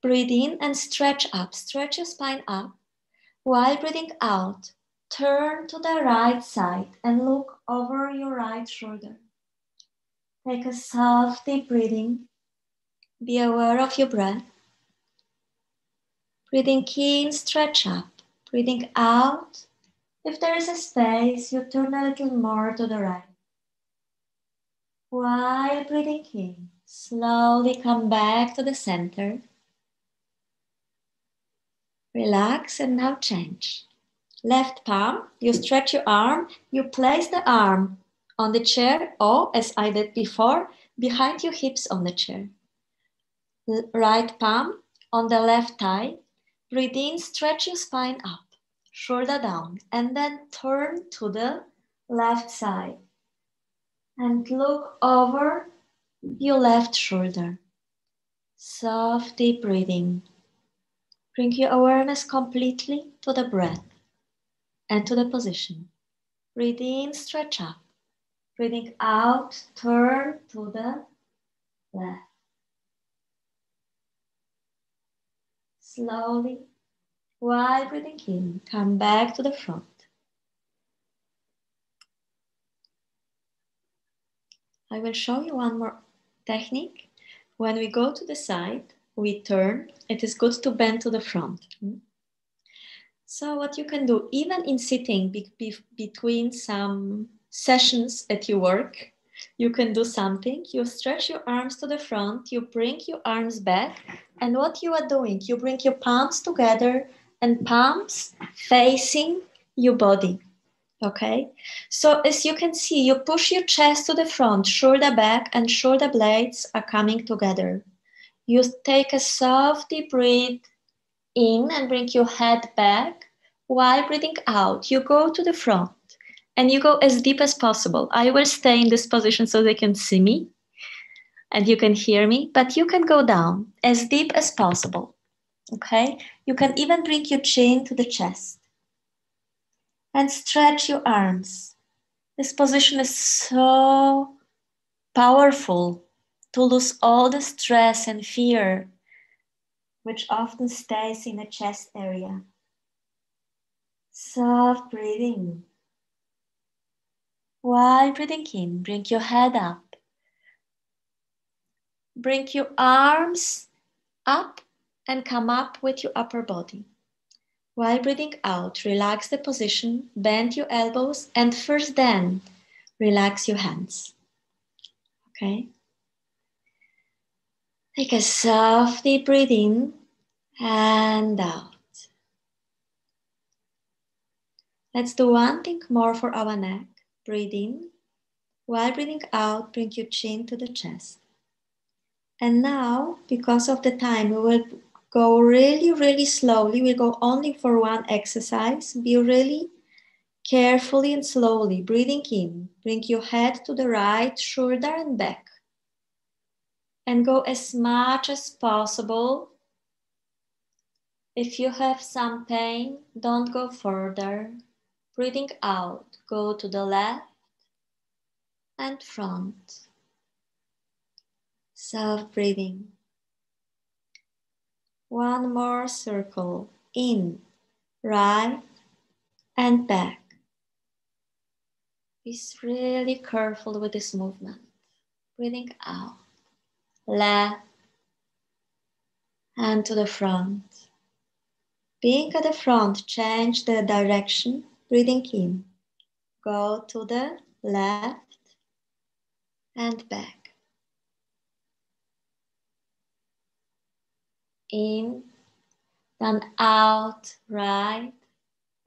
Breathe in and stretch up, stretch your spine up. While breathing out, turn to the right side and look over your right shoulder. Take a soft, deep breathing. Be aware of your breath. Breathing in, stretch up. Breathing out. If there is a space, you turn a little more to the right. While breathing in, slowly come back to the center. Relax and now change. Left palm, you stretch your arm, you place the arm on the chair or, as I did before, behind your hips on the chair. Right palm on the left thigh. Breathe in, stretch your spine up, shoulder down, and then turn to the left side. And look over your left shoulder. Soft, deep breathing. Bring your awareness completely to the breath and to the position. Breathe in, stretch up. Breathing out, turn to the left. Slowly, while breathing in, come back to the front. I will show you one more technique. When we go to the side, we turn. It is good to bend to the front. So what you can do, even in sitting between some sessions at your work, you can do something. You stretch your arms to the front, you bring your arms back, and what you are doing, you bring your palms together and palms facing your body. Okay, so as you can see, you push your chest to the front, shoulder back, and shoulder blades are coming together. You take a soft deep breath in and bring your head back. While breathing out, you go to the front and you go as deep as possible. I will stay in this position so they can see me and you can hear me, but you can go down as deep as possible. Okay, you can even bring your chin to the chest. And stretch your arms. This position is so powerful to lose all the stress and fear, which often stays in the chest area. Soft breathing. While breathing in, bring your head up. Bring your arms up and come up with your upper body. While breathing out, relax the position, bend your elbows, and first then, relax your hands. Okay? Take a soft deep breath in and out. Let's do one thing more for our neck. Breathe in. While breathing out, bring your chin to the chest. And now, because of the time, we will go really, really slowly. We'll go only for one exercise. Be really carefully and slowly breathing in. Bring your head to the right shoulder and back. And go as much as possible. If you have some pain, don't go further. Breathing out, go to the left and front. Soft breathing. One more circle. In, right, and back. Be really careful with this movement. Breathing out. Left and to the front. Being at the front, change the direction. Breathing in. Go to the left and back. In, then out, right,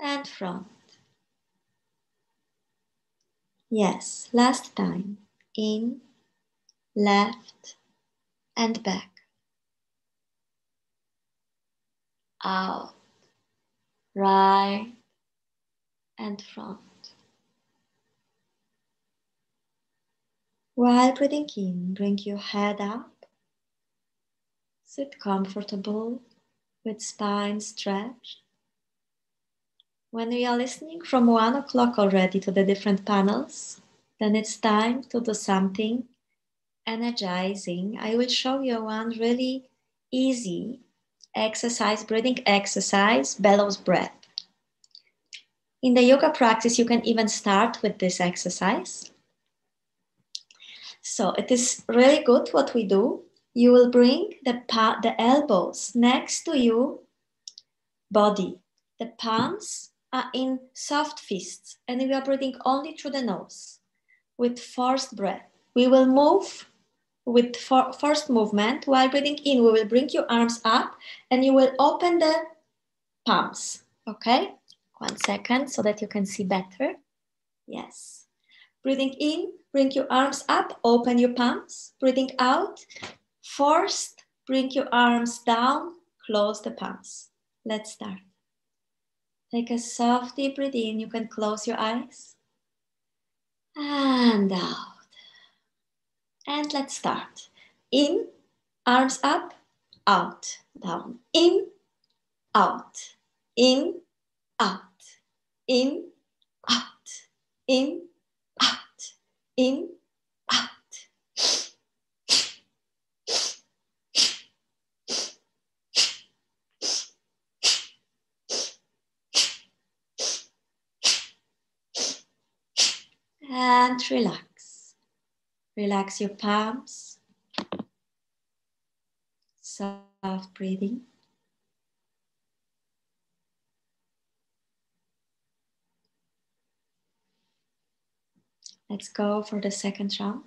and front. Yes, last time. In, left, and back. Out, right, and front. While breathing in, bring your head up. Sit comfortable with spine stretched. When we are listening from 1 o'clock already to the different panels, then it's time to do something energizing. I will show you one really easy exercise, breathing exercise, Bellows Breath. In the yoga practice, you can even start with this exercise. So it is really good what we do. You will bring the elbows next to your body. The palms are in soft fists and we are breathing only through the nose with forced breath. We will move with forced movement. While breathing in, we will bring your arms up and you will open the palms. Okay? 1 second so that you can see better. Yes. Breathing in, bring your arms up, open your palms. Breathing out, forced, bring your arms down, close the palms. Let's start. Take a soft deep breath in. You can close your eyes. And out. And let's start. In, arms up, out, down. In, out, in, out, in, out, in, out, in, out. And relax. Relax your palms. Soft breathing. Let's go for the second round.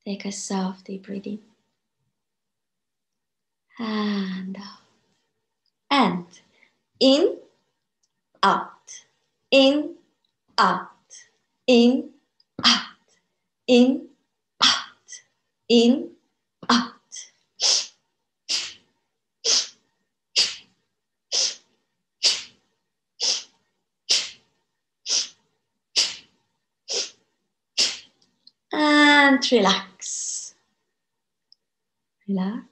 Take a soft deep breath in. And out. And in, out. In, out. In, out. In, out. In, out. And relax. Relax.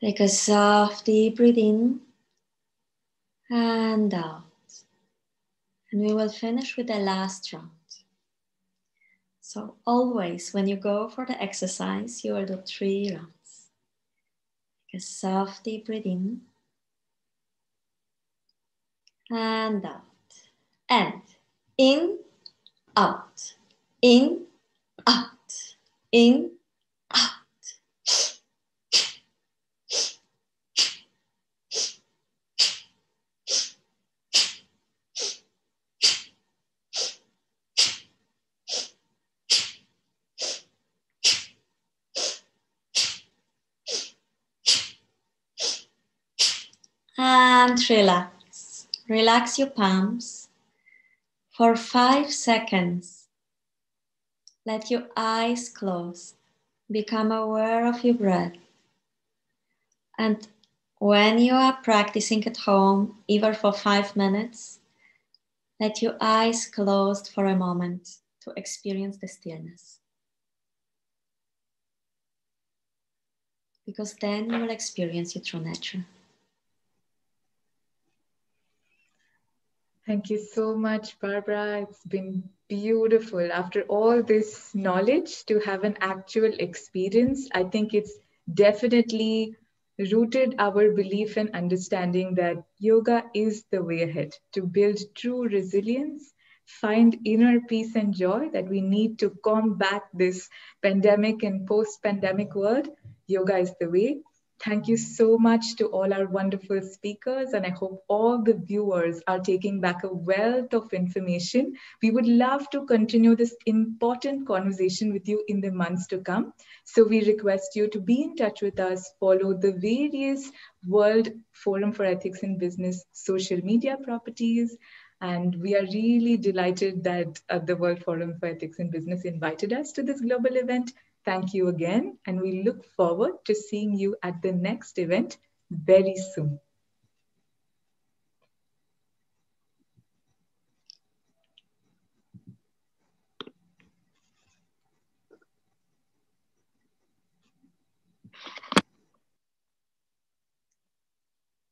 Take a soft deep breath in and out. And we will finish with the last round. So always when you go for the exercise, you will do 3 rounds. Take a soft deep breath in and out. And in, out. In, out. In, out. And relax. Relax your palms. For 5 seconds, let your eyes close. Become aware of your breath. And when you are practicing at home, even for 5 minutes, let your eyes closed for a moment to experience the stillness. Because then you will experience your true nature. Thank you so much, Barbara. It's been beautiful. After all this knowledge, to have an actual experience, I think it's definitely rooted our belief and understanding that yoga is the way ahead to build true resilience, find inner peace and joy that we need to combat this pandemic and post-pandemic world. Yoga is the way. Thank you so much to all our wonderful speakers, and I hope all the viewers are taking back a wealth of information. We would love to continue this important conversation with you in the months to come. So we request you to be in touch with us, follow the various World Forum for Ethics in Business social media properties, and we are really delighted that the World Forum for Ethics in Business invited us to this global event. Thank you again, and we look forward to seeing you at the next event very soon.